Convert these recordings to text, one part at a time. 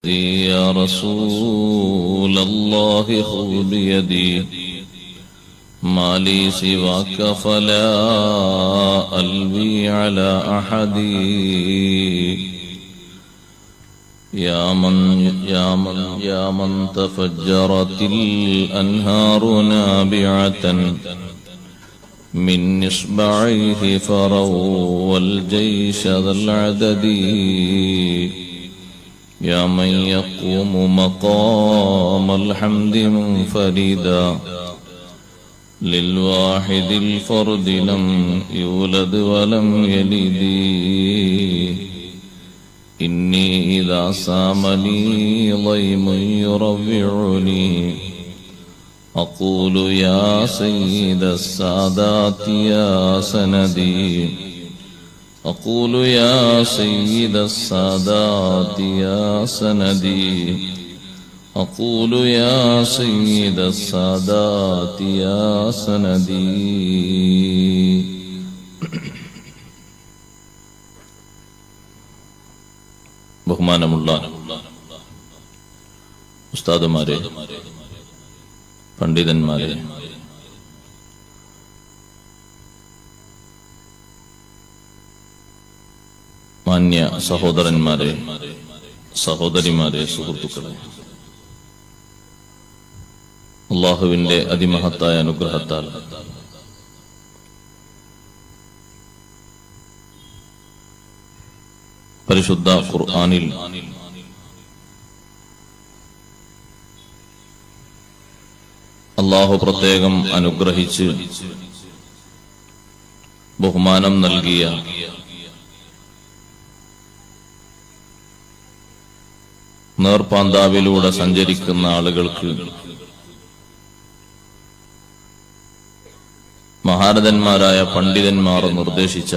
يا رسول الله خذ بيدي ما لي سواك فلا ألوي على أحد يا من تفجرت الأنهار نابعة من إصبعيه فروا الجيش ذا العدد يا من يقوم مقام الحمد منفردا للواحد الفرد لم يولد ولم يلد إني إذا سامني ضيم يروعني أقول يا سيد السادات يا سندي أقول يا سيد السادات يا سندي أقول يا سيد السادات يا سندي. ബഹുമാനമുള്ള ഉസ്താദുമാരെ, പണ്ഡിതന്മാരെ, മാന്യ സഹോദരന്മാരെ, സഹോദരിമാരെ, സുഹൃത്തുക്കളെ, അല്ലാഹുവിന്റെ അതിമഹത്തായ അനുഗ്രഹത്താൽ പരിശുദ്ധ ഖുർആനിൽ അല്ലാഹു പ്രത്യേകം അനുഗ്രഹിച്ച് ബഹുമാനം നൽകിയ നേർപ്പാന്താവിലൂടെ സഞ്ചരിക്കുന്ന ആളുകൾക്ക് മഹാരഥന്മാരായ പണ്ഡിതന്മാർ നിർദ്ദേശിച്ച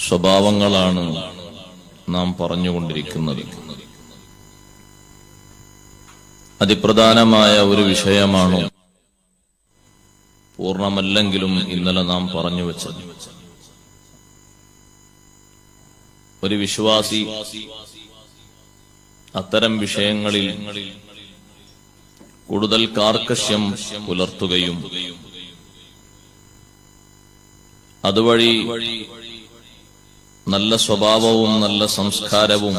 സ്വഭാവങ്ങളാണ് നാം പറഞ്ഞുകൊണ്ടിരിക്കുന്നത്. അതിപ്രധാനമായ ഒരു വിഷയമാണ് പൂർണ്ണമല്ലെങ്കിലും ഇന്നലെ നാം പറഞ്ഞു വെച്ചത്. ഒരു വിശ്വാസി അത്തരം വിഷയങ്ങളിൽ കൂടുതൽ കാർക്കശ്യം പുലർത്തുകയും അതുവഴി നല്ല സ്വഭാവവും നല്ല സംസ്കാരവും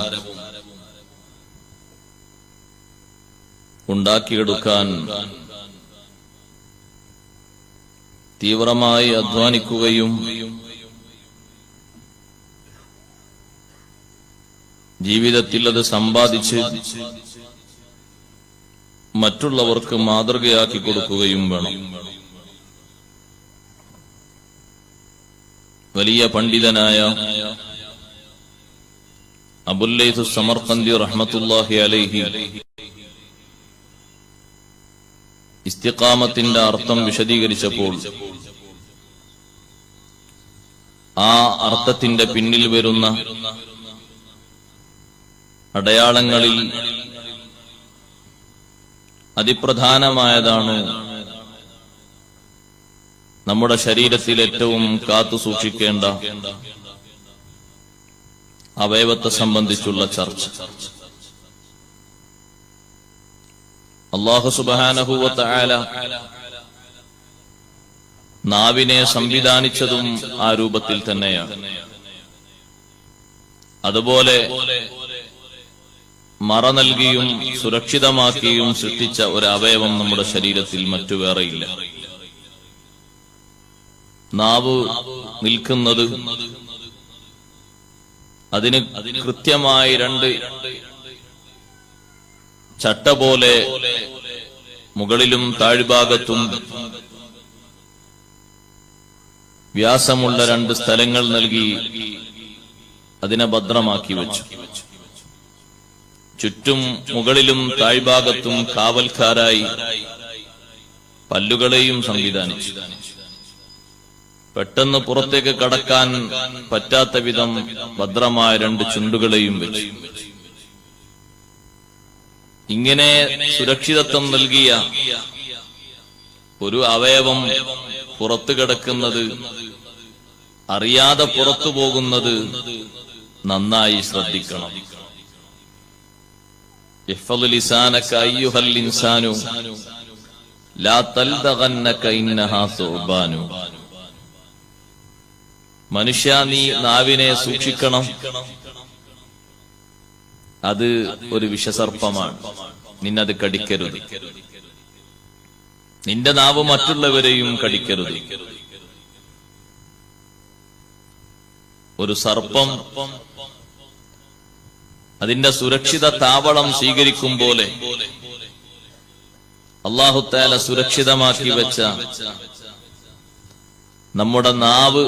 ഉണ്ടാക്കിയെടുക്കാൻ തീവ്രമായി അധ്വാനിക്കുകയും ജീവിതത്തിൽ അത് സമ്പാദിച്ച് മറ്റുള്ളവർക്ക് മാതൃകയാക്കി കൊടുക്കുകയും വേണം. വലിയ പണ്ഡിതനായ അബുൽ ലൈഥ് സമർഖന്ദി റഹ്മത്തുള്ളാഹി അലൈഹി ഇസ്തിഖാമത്തിന്റെ അർത്ഥം വിശദീകരിച്ചപ്പോൾ ആ അർത്ഥത്തിന്റെ പിന്നിൽ വരുന്ന അടയാളങ്ങളിൽ അതിപ്രധാനമായതാണ് നമ്മുടെ ശരീരത്തിൽ ഏറ്റവും കാത്തു സൂക്ഷിക്കേണ്ട അവയവത്തെ സംബന്ധിച്ചുള്ള ചർച്ച. അല്ലാഹു സുബ്ഹാനഹു വ തആല നാവിനെ സംവിധാനിച്ചതും ആ രൂപത്തിൽ തന്നെയാണ്. അതുപോലെ മറ നൽകിയും സുരക്ഷിതമാക്കിയും സൃഷ്ടിച്ച ഒരു അവയവം നമ്മുടെ ശരീരത്തിൽ മറ്റു വേറെയില്ല. നാവ് നിൽക്കുന്നത് അതിന് കൃത്യമായി രണ്ട് ചട്ട പോലെ മുകളിലും താഴ്ഭാഗത്തും വ്യാസമുള്ള രണ്ട് സ്ഥലങ്ങൾ നൽകി അതിനെ ഭദ്രമാക്കി വെച്ചു. ചുറ്റും മുകളിലും താഴ്ഭാഗത്തും കാവൽക്കാരായി പല്ലുകളെയും സംവിധാനിച്ചു. പെട്ടെന്ന് പുറത്തേക്ക് കടക്കാൻ പറ്റാത്ത വിധം ഭദ്രമായ രണ്ട് ചുണ്ടുകളെയും വെച്ചു. ഇങ്ങനെ സുരക്ഷിതത്വം നൽകിയ ഒരു അവയവം പുറത്തു കിടക്കുന്നത്, അറിയാതെ പുറത്തു പോകുന്നത് നന്നായി ശ്രദ്ധിക്കണം. ഇഹ്ഫദ് ലിസാനക അയ്യുഹൽ ഇൻസാനു ലാ തൽദഗന്നക ഇന്നഹാ സുഅ്ബാനു. മനുഷ്യ, നീ നാവിനെ സൂക്ഷിക്കണം, അത് ഒരു വിഷസർപ്പമാണ്, നിന്നത് കടിക്കരുത്. നിന്റെ നാവ് മറ്റുള്ളവരെയും കടിക്കരുത്. ഒരു സർപ്പം അതിന്റെ സുരക്ഷിത താവളം സ്വീകരിക്കും പോലെ അല്ലാഹു തആല സുരക്ഷിതമാക്കി വെച്ച നമ്മുടെ നാവ്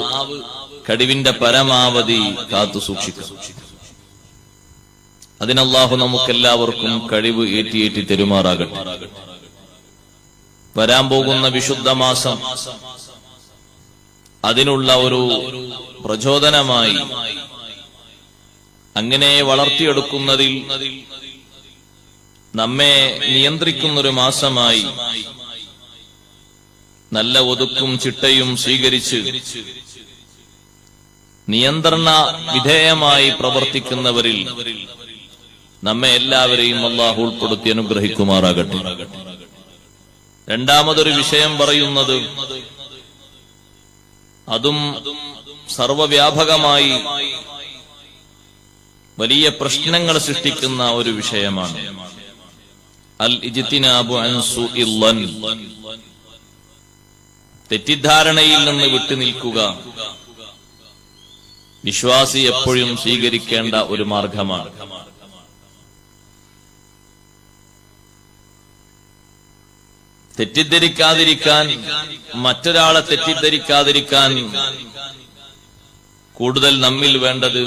കഴിവിന്റെ പരമാവധി കാത്തു സൂക്ഷിക്കും. അതിനല്ലാഹു നമുക്കെല്ലാവർക്കും കഴിവ് ഏറ്റി തെരുമാറാകട്ടെ. വരാൻ പോകുന്ന വിശുദ്ധ മാസം അതിനുള്ള ഒരു പ്രചോദനമായി, അങ്ങനെ വളർത്തിയെടുക്കുന്നതിൽ നമ്മെ നിയന്ത്രിക്കുന്നൊരു മാസമായി നല്ല ഒതുക്കും ചിട്ടയും സ്വീകരിച്ച് നിയന്ത്രണ വിധേയമായി പ്രവർത്തിക്കുന്നവരിൽ നമ്മെ എല്ലാവരെയും അല്ലാഹു ഉൾപ്പെടുത്തി അനുഗ്രഹിക്കുമാറാകട്ടെ. രണ്ടാമതൊരു വിഷയം പറയുന്നത്, അതും സർവവ്യാപകമായി വലിയ പ്രശ്നങ്ങൾ സൃഷ്ടിക്കുന്ന ഒരു വിഷയമാണ്. അൽ ഇജ്തിനാബു അൻ സൂഇൽ ളൻ. തെറ്റിദ്ധാരണയിൽ നിന്ന് വിട്ടുനിൽക്കുക വിശ്വാസി എപ്പോഴും സ്വീകരിക്കേണ്ട ഒരു മാർഗമാണ്. തെറ്റിദ്ധരിക്കാതിരിക്കാൻ, മറ്റൊരാളെ തെറ്റിദ്ധരിക്കാതിരിക്കാൻ കൂടുതൽ നമ്മിൽ വേണ്ടത്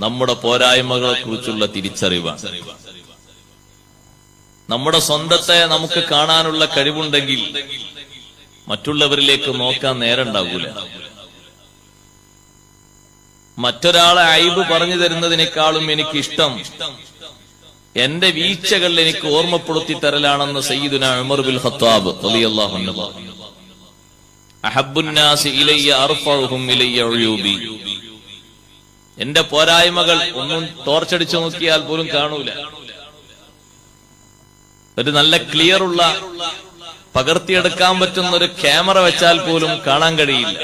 നമ്മുടെ പോരായ്മകളെ കുറിച്ചുള്ള തിരിച്ചറിവാണ്. നമ്മുടെ സ്വന്തത്തെ നമുക്ക് കാണാനുള്ള കഴിവുണ്ടെങ്കിൽ മറ്റുള്ളവരിലേക്ക് നോക്കാൻ നേരമുണ്ടാകൂല. മറ്റൊരാളെ അയ്ബ് പറഞ്ഞു തരുന്നതിനേക്കാളും എനിക്കിഷ്ടം എന്റെ വീഴ്ചകൾ എനിക്ക് ഓർമ്മപ്പെടുത്തി തരലാണെന്ന് സയ്യിദുനാ ഉമർ ബിൻ ഖത്താബ് റളിയല്ലാഹു അൻഹു പറഞ്ഞു. അഹബ്ബുന്നാസി ഇലയ്യ അർഫഉഹും ഇലയ്യ ഉയൂബി. എന്റെ പോരായ്മകൾ ഒന്നും ടോർച്ചടിച്ചു നോക്കിയാൽ പോലും കാണൂല. ഒരു നല്ല ക്ലിയർ ഉള്ള പകർത്തിയെടുക്കാൻ പറ്റുന്ന ഒരു ക്യാമറ വെച്ചാൽ പോലും കാണാൻ കഴിയില്ല.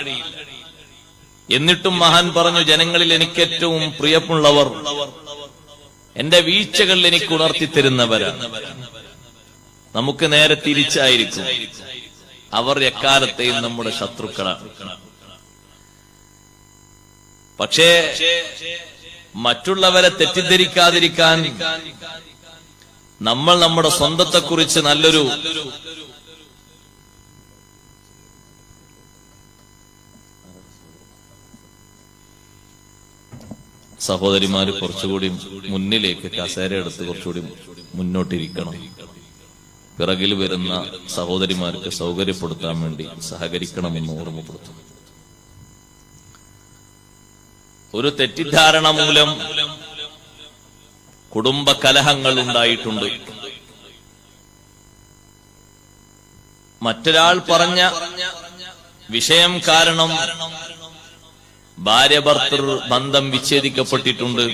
എന്നിട്ടും മഹാൻ പറഞ്ഞു, ജനങ്ങളിൽ എനിക്ക് ഏറ്റവും പ്രിയമുള്ളവർ എന്റെ വീഴ്ചകൾ എനിക്ക് ഉണർത്തിത്തരുന്നവരാണ്. നമുക്ക് നേരെ തിരിച്ചായിരിക്കും. അവർ എക്കാലത്തെയും നമ്മുടെ ശത്രുക്കളാണ്. പക്ഷേ മറ്റുള്ളവരെ തെറ്റിദ്ധരിക്കാതിരിക്കാൻ നമ്മൾ നമ്മുടെ സ്വന്തത്തെക്കുറിച്ച് നല്ലൊരു സഹോദരിമാര് കുറച്ചുകൂടി മുന്നിലേക്ക് കസേര എടുത്ത് കുറച്ചുകൂടി മുന്നോട്ടിരിക്കണം. പിറകിൽ വരുന്ന സഹോദരിമാർക്ക് സൗകര്യപ്പെടുത്താൻ വേണ്ടി സഹകരിക്കണമെന്ന് ഓർമ്മപ്പെടുത്തും. ഒരു തെറ്റിദ്ധാരണ മൂലം കുടുംബ കലഹങ്ങൾ ഉണ്ടായിട്ടുണ്ട്. മറ്റൊരാൾ പറഞ്ഞ വിഷയം കാരണം ഭാര്യ ഭർത്തൃ ബന്ധം വിച്ഛേദിക്കപ്പെട്ടിട്ടുണ്ട്.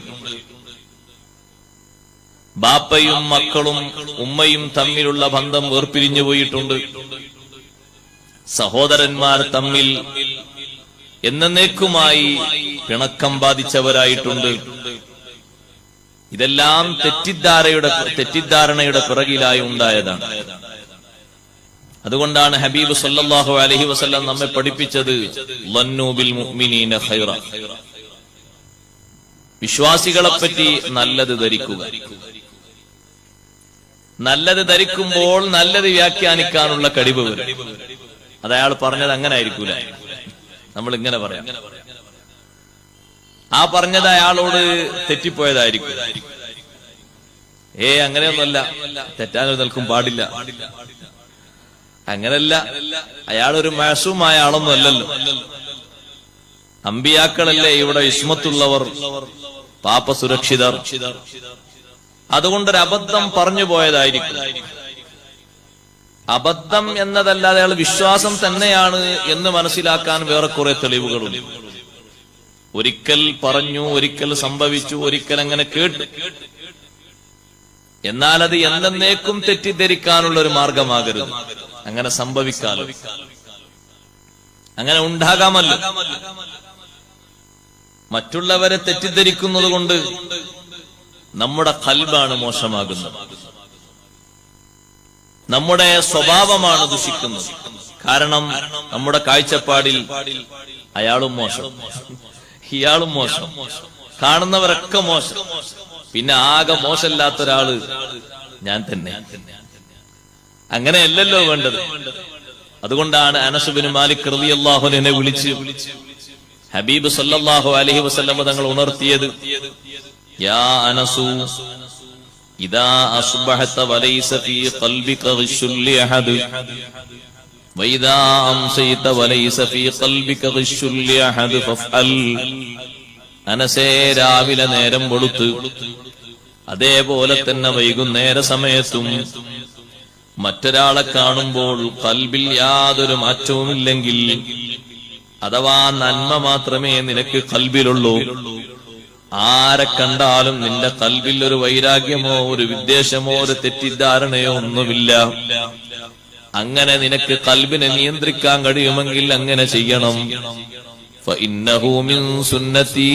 ബാപ്പയും മക്കളും ഉമ്മയും തമ്മിലുള്ള ബന്ധം വേർപിരിഞ്ഞു പോയിട്ടുണ്ട്. സഹോദരന്മാർ തമ്മിൽ എന്നേക്കുമായി പിണക്കം ബാധിച്ചവരായിട്ടുണ്ട്. ഇതെല്ലാം തെറ്റിദ്ധാരണയുടെ പിറകിലായി ഉണ്ടായതാണ്. അതുകൊണ്ടാണ് ഹബീബ് സല്ലല്ലാഹു അലൈഹി വസല്ലം നമ്മെ പഠിപ്പിച്ചത് ലന്നു ബിൽ മുഅ്മിനീന ഖൈറ. വിശ്വാസികളെപ്പറ്റി നല്ലത് ധരിക്കുക. നല്ലത് ധരിക്കുമ്പോൾ നല്ലത് വ്യാഖ്യാനിക്കാനുള്ള കഴിവ് വരും. അത് അയാൾ പറഞ്ഞത് അങ്ങനെ ആയിരിക്കൂല, നമ്മൾ ഇങ്ങനെ പറയാം. ആ പറഞ്ഞത് അയാളോട് തെറ്റിപ്പോയതായിരിക്കും. അങ്ങനെയൊന്നുമല്ല, തെറ്റാൻ നിൽക്കും പാടില്ല. അങ്ങനല്ല, അയാളൊരു മഅസൂമായ ആളൊന്നും അല്ലല്ലോ. അമ്പിയാക്കളല്ലേ ഇവിടെ ഇസ്മത്തുള്ളവർ, പാപ സുരക്ഷിതർ. അതുകൊണ്ടൊരു അബദ്ധം പറഞ്ഞു പോയതായിരിക്കും. അബദ്ധം എന്നതല്ലാതെ അയാൾ വിശ്വാസം തന്നെയാണ് എന്ന് മനസ്സിലാക്കാൻ വേറെ കുറെ തെളിവുകളുണ്ട്. ഒരിക്കൽ പറഞ്ഞു, ഒരിക്കൽ സംഭവിച്ചു, ഒരിക്കൽ അങ്ങനെ കേട്ടു. എന്നാൽ അത് എന്നേക്കും തെറ്റിദ്ധരിക്കാനുള്ള ഒരു മാർഗമാകരുത്. അങ്ങനെ സംഭവിക്കാലോ, അങ്ങനെ ഉണ്ടാകാമല്ലോ. മറ്റുള്ളവരെ തെറ്റിദ്ധരിക്കുന്നത് കൊണ്ട് നമ്മുടെ ഖൽബാണ് മോശമാകുന്നത്, നമ്മുടെ സ്വഭാവമാണ് ദുഷിക്കുന്നത്. കാരണം നമ്മുടെ കാഴ്ചപ്പാടിൽ അയാളും മോശം, ഇയാളും മോശം, കാണുന്നവരൊക്കെ മോശം, പിന്നെ ആകെ മോശമില്ലാത്ത ഒരാള് ഞാൻ തന്നെ. അങ്ങനെയല്ലല്ലോ വേണ്ടത്. അതുകൊണ്ടാണ് അനസ് ബിൻ മാലിക് റളിയല്ലാഹു അൻഹുവിനെ വിളിച്ച് ഹബീബ് സല്ലല്ലാഹു അലൈഹി വസല്ലം തങ്ങൾ ഉണർത്തിയത്, യാ അനസു ഇദാ അസ്ബഹത വലൈസ ഫീ ഖൽബിക ഗിശ്ശുൻ ലിഅഹദ് വഇദാ അംസൈത വലൈസ ഫീ ഖൽബിക ഗിശ്ശുൻ ലിഅഹദ് ഫഫ്അൽ. അനസേ, രാവിലെ നേരം വെളുത്ത് അതേപോലെ തന്നെ വൈകുന്നേര സമയത്തും മറ്റൊരാളെ കാണുമ്പോൾ കൽബിൽ യാതൊരു മാറ്റവുമില്ലെങ്കിൽ, അഥവാ നന്മ മാത്രമേ നിനക്ക് കൽബിലുള്ളൂ, ആരെ കണ്ടാലും നിന്റെ കൽബിൽ ഒരു വൈരാഗ്യമോ ഒരു വിദ്വേഷമോ ഒരു തെറ്റിദ്ധാരണയോ ഒന്നുമില്ല, അങ്ങനെ നിനക്ക് കൽബിനെ നിയന്ത്രിക്കാൻ കഴിയുമെങ്കിൽ അങ്ങനെ ചെയ്യണം. ഫഇന്നഹു മിൻ സുന്നതി,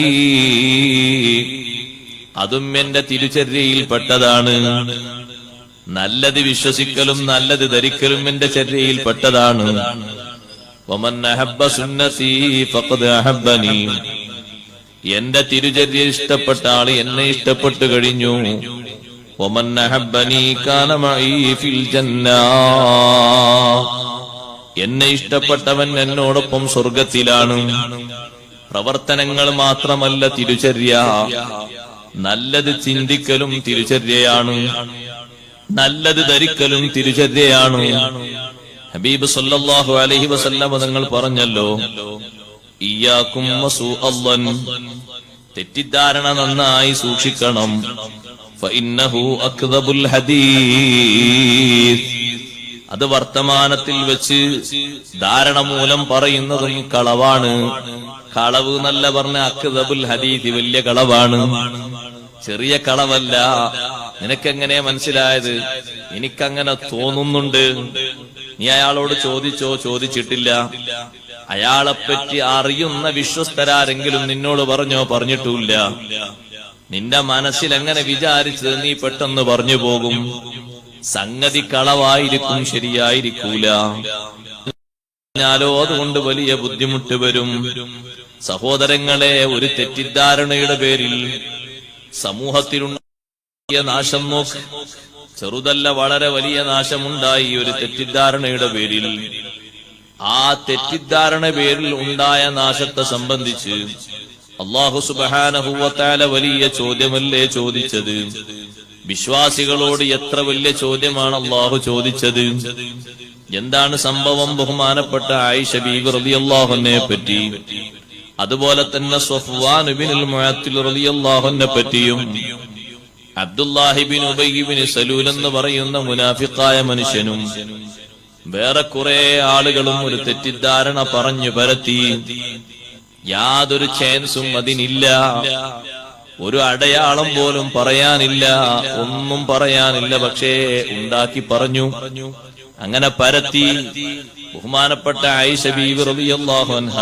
അതും എന്റെ തിരുചര്യയിൽപ്പെട്ടതാണ്. നല്ലത് വിശ്വസിക്കലും നല്ലത് ധരിക്കലും എന്റെ ചര്യയിൽപ്പെട്ടതാണ്. വമൻ അഹബ്ബ സുന്നതി ഫഖദ് അഹബ്ബനി, എന്റെ തിരുചര്യ ഇഷ്ടപ്പെട്ട ആള് എന്നെ ഇഷ്ടപ്പെട്ടു കഴിഞ്ഞു. വമൻ അഹബ്ബനി കാന മഈ ഫിൽ ജന്നാ, എന്നെ ഇഷ്ടപ്പെട്ടവൻ എന്നോടൊപ്പം സ്വർഗത്തിലാണ്. പ്രവർത്തനങ്ങൾ മാത്രമല്ല തിരുചര്യ, നല്ലത് ചിന്തിക്കലും തിരുചര്യയാണ്, നല്ലത് ധരിക്കലും തിരുചര്യയാണ്. ഹബീബ് സല്ലല്ലാഹു അലൈഹി വസല്ലം തങ്ങൾ പറഞ്ഞല്ലോ, ഇയ്യാകും വസൂഅല്ലൻ, തെറ്റിദ്ധാരണ നന്നായി സൂക്ഷിക്കണം. ഫഇന്നഹു അക്ദബുൽ ഹദീസ്, അത് വർത്തമാനത്തിൽ വെച്ച് ധാരണ മൂലം പറയുന്നതും കളവാണ്. കളവ് എന്നല്ല പറഞ്ഞ അക്ദബുൽ ഹദീസ്, വലിയ കളവാണ്, ചെറിയ കളവല്ല. നിനക്കെങ്ങനെ മനസ്സിലായത്? എനിക്കങ്ങനെ തോന്നുന്നുണ്ട്. നീ അയാളോട് ചോദിച്ചോ? ചോദിച്ചിട്ടില്ല. അയാളെപ്പറ്റി അറിയുന്ന വിശ്വസ്തരാരെങ്കിലും നിന്നോട് പറഞ്ഞോ? പറഞ്ഞിട്ടില്ല. നിന്റെ മനസ്സിൽ എങ്ങനെ വിചാരിച്ചത് നീ പെട്ടെന്ന് പറഞ്ഞു പോകും. സംഗതി കളവായിരിക്കും, ശരിയായിരിക്കൂല. അതുകൊണ്ട് വലിയ ബുദ്ധിമുട്ട് വരും. സഹോദരങ്ങളെ, ഒരു തെറ്റിദ്ധാരണയുടെ പേരിൽ സമൂഹത്തിലുണ്ടായ നാശം നോക്ക്. ചെറുതല്ല, വളരെ വലിയ നാശമുണ്ടായി ഒരു തെറ്റിദ്ധാരണയുടെ പേരിൽ. ആ തെറ്റിദ്ധാരണ പേരിൽ ഉണ്ടായ നാശത്തെ സംബന്ധിച്ച് അല്ലാഹു സുബ്ഹാനഹു വ തആല വലിയ ചോദ്യമല്ലേ ചോദിച്ചത്? വിശ്വാസികളോട് എത്ര വലിയ ചോദ്യമാണ് അല്ലാഹു ചോദിച്ചത്. എന്താണ് സംഭവം? ബഹുമാനപ്പെട്ട ആയിഷ ബീവി റളിയല്ലാഹു അൻഹയെ പറ്റി, അതുപോലെ തന്നെ സ്വഫ്വാൻ ഇബ്നുൽ മുഅത്തിൽ റളിയല്ലാഹു അൻഹയെ പറ്റിയും അബ്ദുല്ലാഹി ഇബ്നു ഉബയ്യ് ഇബ്നു സലൂൽ എന്ന് പറയുന്ന മുനാഫിഖായ മനുഷ്യനും വേറെ കുറെ ആളുകളും ഒരു തെറ്റിദ്ധാരണ പറഞ്ഞു പരത്തി. യാതൊരു ചാൻസും അതിനില്ല, ഒരു അടയാളം പോലും പറയാനില്ല, ഒന്നും പറയാനില്ല. പക്ഷേ ഉണ്ടാക്കി പറഞ്ഞു, അങ്ങനെ പരത്തി. ബഹുമാനപ്പെട്ട ആയിഷ ബീവി റളിയല്ലാഹു അൻഹ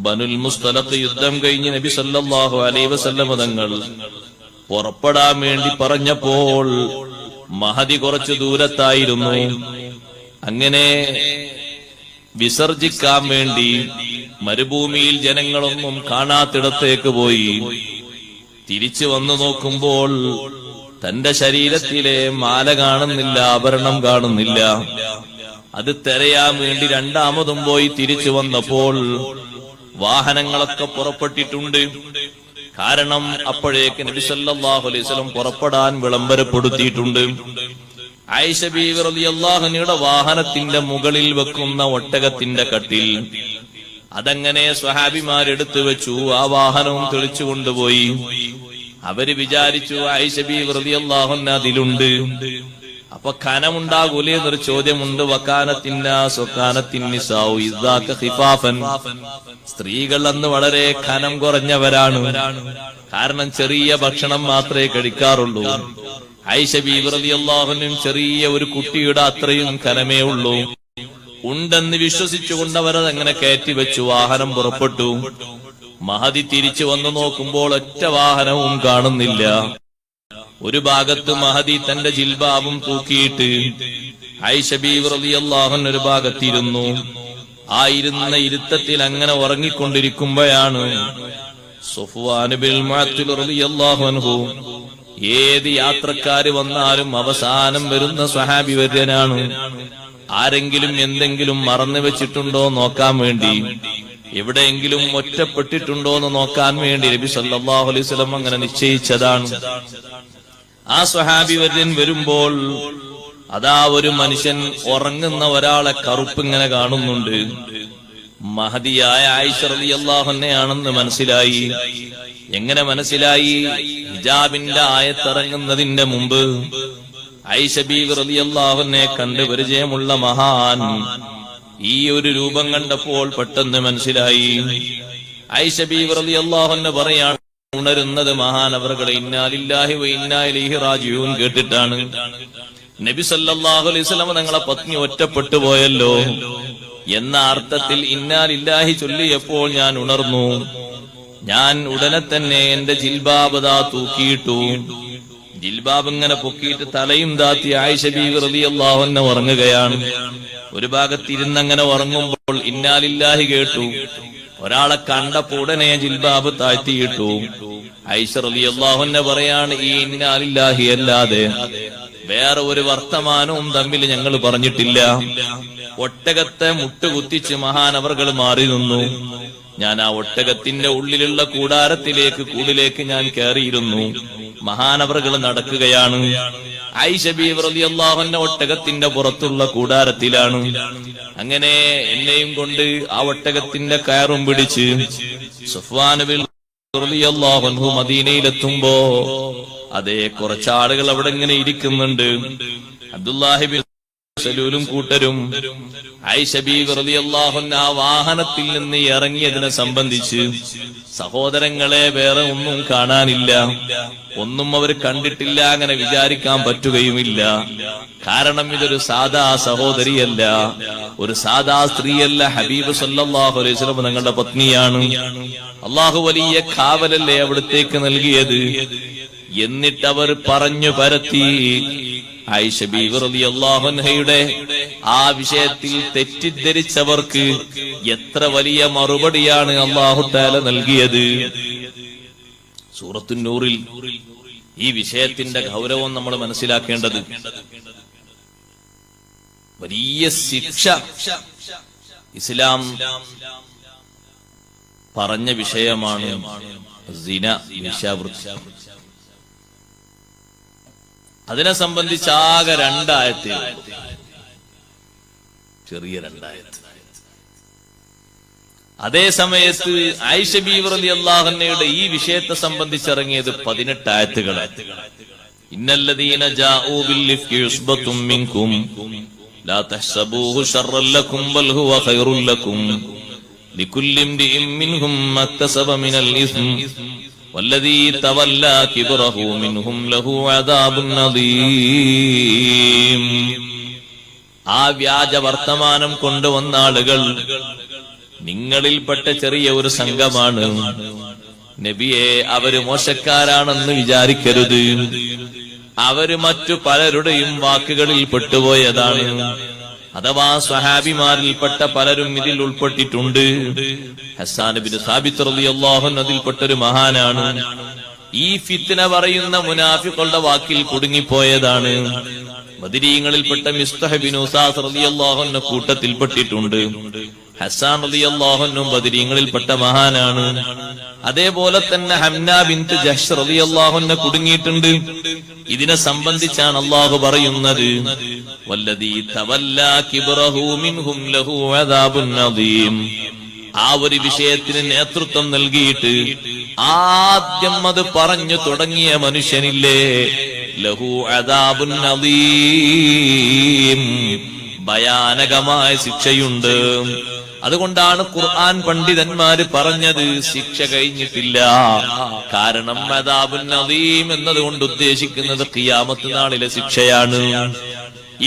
ബനുൽ മുസ്തലഖ് യുദ്ധം കഴിഞ്ഞ് നബി സല്ലല്ലാഹു അലൈഹി വസല്ലം തങ്ങൾ പുറപ്പെടാൻ വേണ്ടി പറഞ്ഞപ്പോൾ മഹദി കുറച്ചു ദൂരത്തായിരുന്നു. അങ്ങനെ വിസർജിക്കാൻ വേണ്ടി മരുഭൂമിയിൽ ജനങ്ങളൊന്നും കാണാത്തിടത്തേക്ക് പോയി. തിരിച്ചു വന്നു നോക്കുമ്പോൾ തന്റെ ശരീരത്തിലെ മാല കാണുന്നില്ല, ആഭരണം കാണുന്നില്ല. അത് തിരയാൻ വേണ്ടി രണ്ടാമതും പോയി തിരിച്ചു വന്നപ്പോൾ വാഹനങ്ങളൊക്കെ പുറപ്പെട്ടിട്ടുണ്ട്. കാരണം അപ്പോഴേക്ക് നബി സല്ലല്ലാഹു അലൈഹി വസല്ലം പുറപ്പെടാൻ വിളംബരപ്പെടുത്തിയിട്ടുണ്ട്. ആയിഷ ബീവി റളിയല്ലാഹു അൻഹയുടെ വാഹനത്തിന്റെ മുകളിൽ വെക്കുന്ന ഒട്ടകത്തിന്റെ കട്ടിൽ അതങ്ങനെ സ്വഹാബിമാരെടുത്തു വെച്ചു. ആ വാഹനവും തെളിച്ചു കൊണ്ടുപോയി. അവര് വിചാരിച്ചു ആയിഷ ബീവി റളിയല്ലാഹു അൻഹ അതിലുണ്ട്. അപ്പൊ ഖനമുണ്ടാകൂലേ എന്നൊരു ചോദ്യമുണ്ട്. സ്ത്രീകൾ അന്ന് വളരെ ഖനം കുറഞ്ഞവരാണ്. കാരണം ചെറിയ ഭക്ഷണം മാത്രമേ കഴിക്കാറുള്ളൂ. ആയിഷ ബീവി റളിയല്ലാഹു അൻഹ ചെറിയ ഒരു കുട്ടിയുടെ അത്രയും ഖനമേ ഉള്ളൂ. ഉണ്ടെന്ന് വിശ്വസിച്ചുകൊണ്ടവരത് അങ്ങനെ കയറ്റിവെച്ചു. വാഹനം പുറപ്പെട്ടു. മഹദി തിരിച്ചു വന്നു നോക്കുമ്പോൾ ഒറ്റ വാഹനവും കാണുന്നില്ല. ഒരു ഭാഗത്ത് മഹദി തന്റെ ജിൽബാബും തൂക്കിയിട്ട് ആയിഷ ബീവി റളിയല്ലാഹു അൻഹ ഒരു ഭാഗത്തിരുന്നു. ആ ഇരുന്ന ഇരുത്തത്തിൽ അങ്ങനെ ഉറങ്ങിക്കൊണ്ടിരിക്കുമ്പോഴാണ് സഫ്വാൻ ബിൻ മുഅത്തിൽ റളിയല്ലാഹു അൻഹു, ഏത് യാത്രക്കാര് വന്നാലും അവസാനം വരുന്ന സ്വഹാബി വര്യനാണ്. ആരെങ്കിലും എന്തെങ്കിലും മറന്നു വെച്ചിട്ടുണ്ടോ നോക്കാൻ വേണ്ടി, എവിടെയെങ്കിലും ഒറ്റപ്പെട്ടിട്ടുണ്ടോ എന്ന് നോക്കാൻ വേണ്ടി നബി സല്ലല്ലാഹു അലൈഹി വസല്ലം അങ്ങനെ നിശ്ചയിച്ചതാണ്. ആ സ്വഹാബി വര്യൻ വരുമ്പോൾ അതാ ഒരു മനുഷ്യൻ ഉറങ്ങുന്ന ഒരാളെ കറുപ്പിങ്ങനെ കാണുന്നുണ്ട്. മഹദിയായ ആയിഷ റളിയല്ലാഹു അൻഹയാണെന്ന് മനസ്സിലായി. എങ്ങനെ മനസ്സിലായി? ഹിജാബിന്റെ ആയത്തിറങ്ങുന്നതിന്റെ മുമ്പ് ആയിഷ ബീവി റളിയല്ലാഹു അൻഹയെ കണ്ട് പരിചയമുള്ള മഹാൻ ഈ ഒരു രൂപം കണ്ടപ്പോൾ പെട്ടെന്ന് മനസ്സിലായി. ആയിഷ ബീവി റളിയല്ലാഹു അൻഹ പറയാണ്, ഉണരുന്നത് മഹാനവറുകളെ ഇന്നാ ലില്ലാഹി വ ഇന്നാ ഇലൈഹി റാജിഊൻ കേട്ടിട്ടാണ്. നബി സല്ലല്ലാഹു അലൈഹി വസല്ലം തങ്ങളെ പത്നി ഒറ്റപ്പെട്ടു പോയല്ലോ എന്ന അർത്ഥത്തിൽ ഇന്നാ ലില്ലാഹി ചൊല്ലിയപ്പോൾ ഞാൻ ഉണർന്നു. ഞാൻ ഉടനെ തന്നെ എന്റെ ജിൽബാബ് തൂക്കിയിട്ടു. ജിൽബാബ് ഇങ്ങനെ പൊക്കിയിട്ട് തലയും താത്തി ആയിഷ ബീവി റളിയല്ലാഹു അൻഹ ഉറങ്ങുകയാണ്. ഒരു ഭാഗത്തിരുന്നങ്ങനെ ഉറങ്ങുമ്പോൾ ഇന്നാ ലില്ലാഹി കേട്ടു. ഒരാളെ കണ്ടപ്പോൾ ഉടനെ ജിൽബാബ് താഴ്ത്തിയിട്ടു. ആയിഷ റളിയല്ലാഹു അൻഹ പറയാണ്, ഈ ഇന്നാ ലില്ലാഹി അല്ലാതെ വേറെ ഒരു വർത്തമാനവും തമ്മിൽ ഞങ്ങൾ പറഞ്ഞിട്ടില്ല. ഒട്ടകത്തെ മുട്ടുകുത്തിച്ച് മഹാനവറുകൾ മാറി നിന്നു. ഞാൻ ആ ഒട്ടകത്തിന്റെ ഉള്ളിലുള്ള കൂടിലേക്ക് ഞാൻ കയറിയിരുന്നു. മഹാനവറുകൾ നടക്കുകയാണ്. ആയിഷ ബീവി റളിയല്ലാഹു അൻഹ ഒട്ടകത്തിന്റെ പുറത്തുള്ള കൂടാരത്തിലാണ്. അങ്ങനെ എന്നെയും കൊണ്ട് ആ ഒട്ടകത്തിന്റെ കയറും പിടിച്ച് സഫ്വാൻ ബിൻ റളിയല്ലാഹു അൻഹു മദീനയിലെത്തുമ്പോ അതേ കുറച്ചാളുകൾ അവിടെ ഇങ്ങനെ ഇരിക്കുന്നുണ്ട്. അബ്ദുല്ലാഹി ബിൻ സലൂലും കൂട്ടരും. ആയിഷ ബീവി റളിയല്ലാഹു അൻഹ ആ വാഹനത്തിൽ നിന്ന് ഇറങ്ങിയതിനെ സംബന്ധിച്ച് സഹോദരങ്ങളെ വേറെ ഒന്നും കാണാനില്ല, ഒന്നും അവർ കണ്ടിട്ടില്ല, അങ്ങനെ വിചാരിക്കാൻ പറ്റുകയുമില്ല. കാരണം ഇതൊരു സാധാ സഹോദരിയല്ല, ഒരു സാധാ സ്ത്രീയല്ല. ഹബീബ് സല്ലല്ലാഹു അലൈഹി വസല്ലം തങ്ങളുടെ പത്നിയാണ്. അള്ളാഹു വലിയ കാവലല്ലേ അവിടത്തേക്ക് നൽകിയത്. എന്നിട്ടവർ പറഞ്ഞു പരത്തി. ആയിഷ ബീവി റളിയല്ലാഹു അൻഹയുടെ ആ വിഷയത്തിൽ തെറ്റിദ്ധരിച്ചവർക്ക് എത്ര വലിയ മറുപടിയാണ് അല്ലാഹു തആല നൽകിയത്. സൂറത്തുൻ നൂറിൽ ഈ വിഷയത്തിന്റെ ഗൗരവം നമ്മൾ മനസ്സിലാക്കേണ്ടത്. വലിയ ശിക്ഷ ഇസ്ലാം പറഞ്ഞ വിഷയമാണ് സിന, വേശ്യാവൃത്തി. അതിനെ സംബന്ധിച്ച് ആകെ രണ്ടായത്തേ ഉള്ളൂ, ചെറിയ രണ്ടായത്ത്. അതേ സമയത്ത് ആയിഷ ബീവി റളിയല്ലാഹു അൻഹയുടെ ഈ വിഷയത്തെ സംബന്ധിച്ചിറങ്ങിയത് 18 ആയത്തുകളാണ്. ഇന്നല്ലദീന ജാഊ ബിൽഇഫ്കി ഉസ്ബത്തും മിൻകും ലാ തഹ്സബൂഹു ശർറൻ ലക്കും ബൽ ഹുവ ഖൈറുൻ ലക്കും ലികുല്ലി ഇംരിഇൻ മിൻഹും മക്തസബ മിനൽ ഇസ്ം വല്ലദീ തവല്ലാ കിബ്റഹു മിൻഹും ലഹു അദാബുൻ അദീം. ആ വ്യാജ വർത്തമാനം കൊണ്ടുവന്ന ആളുകൾ നിങ്ങളിൽപ്പെട്ട ചെറിയ ഒരു സംഘമാണ്. നബിയെ, അവര് മോശക്കാരാണെന്ന് വിചാരിക്കരുത്. അവര് മറ്റു പലരുടെയും വാക്കുകളിൽ പെട്ടുപോയതാണ്. അഥവാ സ്വഹാബിമാരിൽപ്പെട്ട പലരും ഇതിൽ ഉൾപ്പെട്ടിട്ടുണ്ട്. ഹസ്സാൻ ഇബ്നു സാബിത്ത് റളിയല്ലാഹു അൻഹു അതിൽപ്പെട്ടൊരു മഹാനാണ്. ഈ ഫിത്ന പറയുന്ന മുനാഫിഖുകളുടെ വാക്കിൽ കുടുങ്ങിപ്പോയതാണ്. ബദരീങ്ങളിൽപ്പെട്ട മിസ്തഹ് ബിൻ ഉസാസ് റളിയല്ലാഹു അൻഹു കൂട്ടത്തിൽപ്പെട്ടിട്ടുണ്ട്. ഹസ്സാൻ റളിയല്ലാഹു അൻഹു ബദരീങ്ങളിൽപ്പെട്ട മഹാനാണ്. അതേപോലെ തന്നെ ഹംന ബിൻത് ജഹ്ഷ് റളിയല്ലാഹു അൻഹ കുടുങ്ങിയിട്ടുണ്ട്. ഇതിനെ സംബന്ധിച്ചാണ് അല്ലാഹു പറയുന്നത്, വല്ലദീ തവല്ലാ കിബ്റഹു മിൻഹും ലഹു അദാബുൻ അദീം. ആ ഒരു വിഷയത്തിന് നേതൃത്വം നൽകിയിട്ട് ആദ്യം അത് പറഞ്ഞു തുടങ്ങിയ മനുഷ്യനില്ലേ, ലഹു അദാബുൻ അദീം, ഭയാനകമായ ശിക്ഷയുണ്ട്. അതുകൊണ്ടാണ് ഖുർആൻ പണ്ഡിതന്മാര് പറഞ്ഞത് ശിക്ഷ കഴിഞ്ഞിട്ടില്ല. കാരണം അദാബുൻ അദീം എന്നതുകൊണ്ട് ഉദ്ദേശിക്കുന്നത് ഖിയാമത്ത് നാളിലെ ശിക്ഷയാണ്.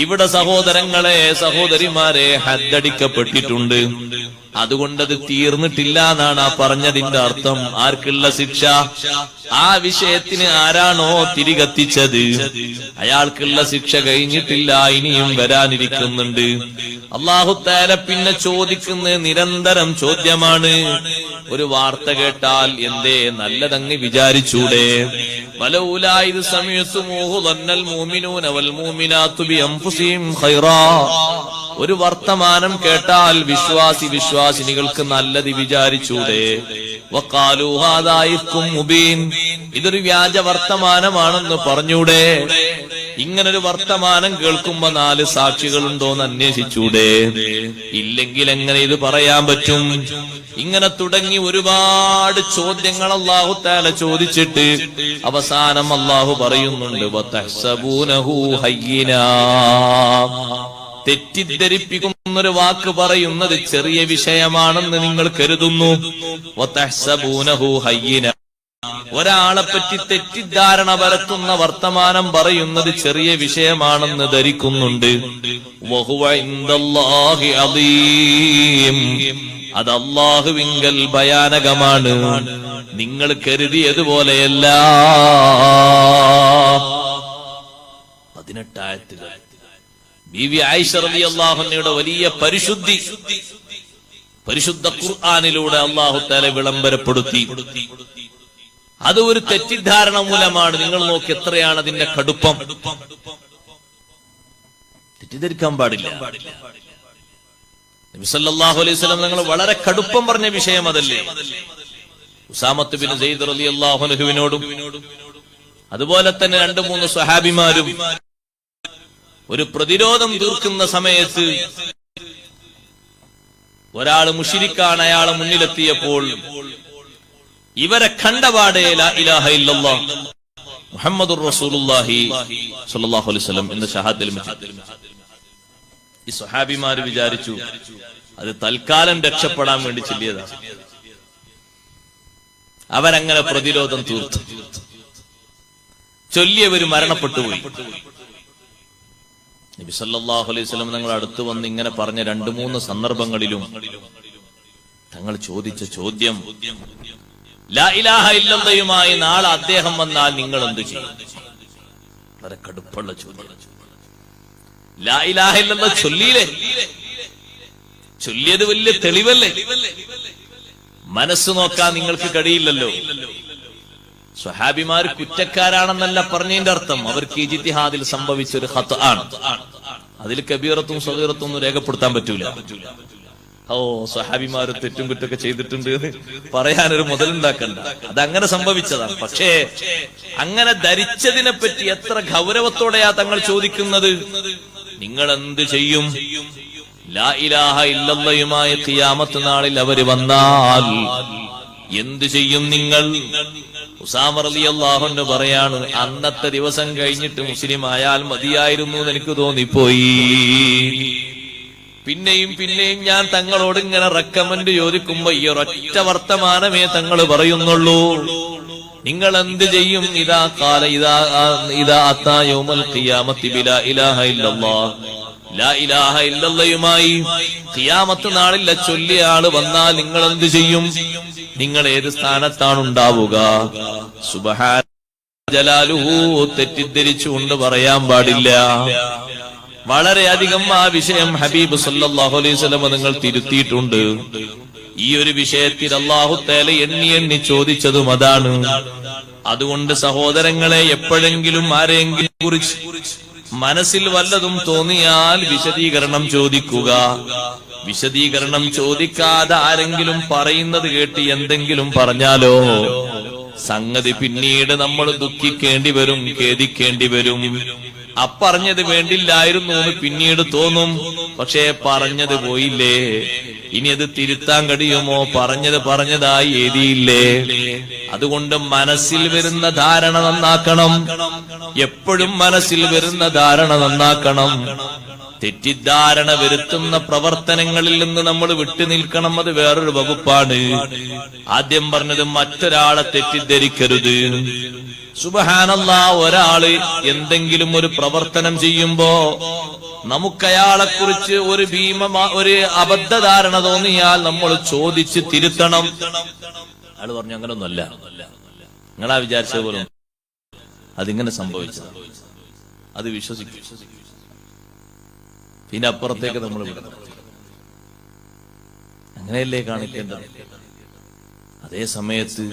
ഇവിടെ സഹോദരങ്ങളെ, സഹോദരിമാരെ, ഹദ്ദടിക്കപ്പെട്ടിട്ടുണ്ട്. അതുകൊണ്ടത് തീർന്നിട്ടില്ല എന്നാണ് ആ പറഞ്ഞതിന്റെ അർത്ഥം. ആർക്കുള്ള ശിക്ഷ? ആ വിഷയത്തിന് ആരാണോ തിരികത്തിച്ചത് അയാൾക്കുള്ള ശിക്ഷ കഴിഞ്ഞിട്ടില്ല, ഇനിയും വരാനിരിക്കുന്നുണ്ട്. അല്ലാഹു തആല പിന്നെ ചോദിക്കുന്ന നിരന്തരം ചോദ്യമാണ്. ഒരു വാർത്ത കേട്ടാൽ എന്തേ നല്ലതങ്ങ് വിചാരിച്ചൂടെ? വലൗലാ ഇദ് സമീഅതുമൂഹു ളന്നൽ മുഅ്മിനൂന വൽ മുഅ്മിനാതു ബിഅൻഫുസിഹിം ഖൈറാ. ഒരു വർത്തമാനം കേട്ടാൽ വിശ്വാസിനികൾക്ക് നല്ലത് വിചാരിച്ചൂടെ? വഖാലൂ ഹാദാ ഇഫ്കും മുബീൻ, ഇതൊരു വ്യാജ വർത്തമാനമാണെന്ന് പറഞ്ഞൂടെ? ഇങ്ങനൊരു വർത്തമാനം കേൾക്കുമ്പോ 4 സാക്ഷികളുണ്ടോന്ന് അന്വേഷിച്ചൂടെ? ഇല്ലെങ്കിൽ എങ്ങനെ ഇത് പറയാൻ പറ്റും? ഇങ്ങനെ തുടങ്ങി ഒരുപാട് ചോദ്യങ്ങൾ അല്ലാഹു തആല ചോദിച്ചിട്ട് അവസാനം അല്ലാഹു പറയുന്നുണ്ട്, വതഹ്സബൂനഹു ഹയ്യിനാ. തെറ്റിദ്ധരിപ്പിക്കുന്നൊരു വാക്ക് പറയുന്നത് ചെറിയ വിഷയമാണെന്ന് നിങ്ങൾ കരുതുന്നു. വതഹ്സബൂനഹു ഹയ്യിനാ, ഒരാളെ പറ്റി തെറ്റിദ്ധാരണ പരത്തുന്ന വർത്തമാനം പറയുന്നത് ചെറിയ വിഷയമാണെന്ന് ധരിക്കുന്നുണ്ട്. വഹുവ ഇൻദല്ലാഹി അദീം, അത് അല്ലാഹുവിങ്കൽ ഭയാനകമാണ്. നിങ്ങൾ കരുതിയതുപോലെയല്ല. 18 ആയത്തുകൾ. ബീവി ആയിഷ റളിയല്ലാഹു അൻഹയുടെ വലിയ പരിശുദ്ധ ഖുർആനിലൂടെ അല്ലാഹു തആല വിളംബരപ്പെടുത്തി. അത് ഒരു തെറ്റിദ്ധാരണ മൂലമാണ്. നിങ്ങൾ നോക്കി എത്രയാണ് അതിന്റെ കടുപ്പം. തെറ്റിദ്ധരിക്കാൻ പാടില്ല. നബി സല്ലല്ലാഹു അലൈഹി വസല്ലം നിങ്ങൾ വളരെ കടുപ്പം പറഞ്ഞ വിഷയം അതല്ലേ? ഉസാമത്ത് ബിൻ സെയ്ദ് റളിയല്ലാഹു അൻഹുവിനോടും അതുപോലെ തന്നെ 2-3 സ്വഹാബിമാരും ഒരു പ്രതിരോധം തീർക്കുന്ന സമയത്ത് ഒരാള് മുശ്രിക്കാണ്. അയാളെ മുന്നിലെത്തിയപ്പോൾ ഇവരെ കണ്ടപാടെ ലാ ഇലാഹ ഇല്ലല്ലാഹ് മുഹമ്മദുർ റസൂലുള്ളാഹി സ്വല്ലല്ലാഹു അലൈഹി വസല്ലം എന്ന ഷഹാദത്തുൽ മുജാഹിദ്. ഈ സ്വഹാബിമാര് വിചാരിച്ചു അത് തൽക്കാലം രക്ഷപ്പെടാൻ വേണ്ടി ചൊല്ലിയതാണ്. അവരങ്ങനെ പ്രതിരോധം തീർത്തു. ചൊല്ലിയവര് മരണപ്പെട്ടുപോയി. നബി സല്ലല്ലാഹു അലൈഹി വസല്ലം തങ്ങൾ അടുത്ത് വന്ന് ഇങ്ങനെ പറഞ്ഞ 2-3 സന്ദർഭങ്ങളിലും തങ്ങൾ ചോദിച്ച ചോദ്യം, ലാ ഇലാഹ ഇല്ലല്ലാഹുമായി നാളെ അദ്ദേഹം വന്നാൽ നിങ്ങൾ എന്ത് ചെയ്യും? വളരെ കടുപ്പുള്ള ചോദ്യം. ലാ ഇലാഹ ഇല്ലല്ലാഹ് ചൊല്ലിയില്ലേ? ചൊല്ലിയത് വലിയ തെളിവല്ലേ? മനസ്സ് നോക്കാൻ നിങ്ങൾക്ക് കഴിയില്ലല്ലോ. സ്വഹാബിമാർ കുറ്റക്കാരാണെന്നല്ല പറഞ്ഞതിന്റെ അർത്ഥം. അവർക്ക് ഇജ്തിഹാദിൽ സംഭവിച്ചൊരു ഖത്അ ആണ്. അതിൽ കബീറത്തും സഗീറത്തും ഒന്നും രേഖപ്പെടുത്താൻ പറ്റൂല. സ്വഹാബിമാര് തെറ്റും കുറ്റൊക്കെ ചെയ്തിട്ടുണ്ട് പറയാനൊരു മുതലുണ്ടാക്കണ്ട. അതങ്ങനെ സംഭവിച്ചതാണ്. പക്ഷേ അങ്ങനെ ധരിച്ചതിനെ പറ്റി എത്ര ഗൗരവത്തോടെയാ തങ്ങൾ ചോദിക്കുന്നത്. നിങ്ങൾ എന്ത് ചെയ്യും? ലാ ഇലാഹ ഇല്ലല്ലാഹുമായി ഖിയാമത്ത് നാളിൽ അവര് വന്നാൽ എന്ത് ചെയ്യും നിങ്ങൾ? ഉസാമ റളിയല്ലാഹു അൻഹു പറയാണ്, അന്നത്തെ ദിവസം കഴിഞ്ഞിട്ട് മുസ്ലിം ആയാൽ മതിയായിരുന്നു എന്ന് എനിക്ക് തോന്നിപ്പോയി. പിന്നെയും ഞാൻ തങ്ങളോട് ഇങ്ങനെ റെക്കമെൻഡ് ചോദിക്കുമ്പോ ഈ ഒരൊറ്റ വർത്തമാനമേ തങ്ങൾ പറയുന്നുള്ളൂ. നിങ്ങൾ എന്ത് ചെയ്യും? ഇദാ അതാ യൗമൽ ഖിയാമത്തി ബിലാ ഇലാഹ ഇല്ലല്ലാഹ്, ലാ ഇലാഹ ഇല്ലല്ലാഹുമായി ഖിയാമത്ത് നാളിൽ ചൊല്ലിയ ആള് വന്നാൽ നിങ്ങൾ എന്ത് ചെയ്യും? നിങ്ങൾ ഏത് സ്ഥാനത്താണ് ഉണ്ടാവുക? സുബ്ഹാന ജലാലുഹു, തെറ്റിദ്ധരിച്ചുകൊണ്ട് പറയാൻ പാടില്ല. വളരെയധികം ആ വിഷയം ഹബീബ് സല്ലല്ലാഹു അലൈഹി വസല്ലം നിങ്ങൾ തിരുത്തിയിട്ടുണ്ട്. ഈ ഒരു വിഷയത്തിൽ അല്ലാഹു തആല എണ്ണി ചോദിച്ചതും അതാണ്. അതുകൊണ്ട് സഹോദരങ്ങളെ, എപ്പോഴെങ്കിലും ആരെങ്കിലും കുറിച്ച് മനസ്സിൽ വല്ലതും തോന്നിയാൽ വിശദീകരണം ചോദിക്കുക. വിശദീകരണം ചോദിക്കാതെ ആരെങ്കിലും പറയുന്നത് കേട്ട് എന്തെങ്കിലും പറഞ്ഞാലോ സംഗതി പിന്നീട് നമ്മൾ ദുഃഖിക്കേണ്ടി വരും, ഖേദിക്കേണ്ടി വരും. അപ്പറഞ്ഞത് വേണ്ടില്ലായിരുന്നു എന്ന് പിന്നീട് തോന്നും. പക്ഷേ പറഞ്ഞത് പോയില്ലേ. ഇനി അത് തിരുത്താൻ കഴിയുമോ? പറഞ്ഞതായി എഴുതിയില്ലേ? അതുകൊണ്ട് മനസ്സിൽ വരുന്ന ധാരണ നന്നാക്കണം. എപ്പോഴും മനസ്സിൽ വരുന്ന ധാരണ നന്നാക്കണം. തെറ്റിദ്ധാരണ വരുത്തുന്ന പ്രവർത്തനങ്ങളിൽ നിന്ന് നമ്മൾ വിട്ടുനിൽക്കണം. അത് വേറൊരു വകുപ്പാണ്. ആദ്യം പറഞ്ഞത് മറ്റൊരാളെ തെറ്റിദ്ധരിക്കരുത്. സുബ്ഹാനല്ലാഹ്, ഒരാള് എന്തെങ്കിലും ഒരു പ്രവർത്തനം ചെയ്യുമ്പോ നമുക്കയാളെ കുറിച്ച് ഒരു അബദ്ധധാരണ തോന്നിയാൽ നമ്മൾ ചോദിച്ച് തിരുത്തണം. അയാള് പറഞ്ഞു അങ്ങനൊന്നുമല്ല, നിങ്ങളാ വിചാരിച്ച പോലും അതിങ്ങനെ സംഭവിച്ചത്, അത് വിശ്വസിക്കും. പിന്നെ അപ്പുറത്തേക്ക് നമ്മൾ വിടണം. അങ്ങനെയല്ലേ കാണിക്കേണ്ടത്? അതേ സമയത്ത്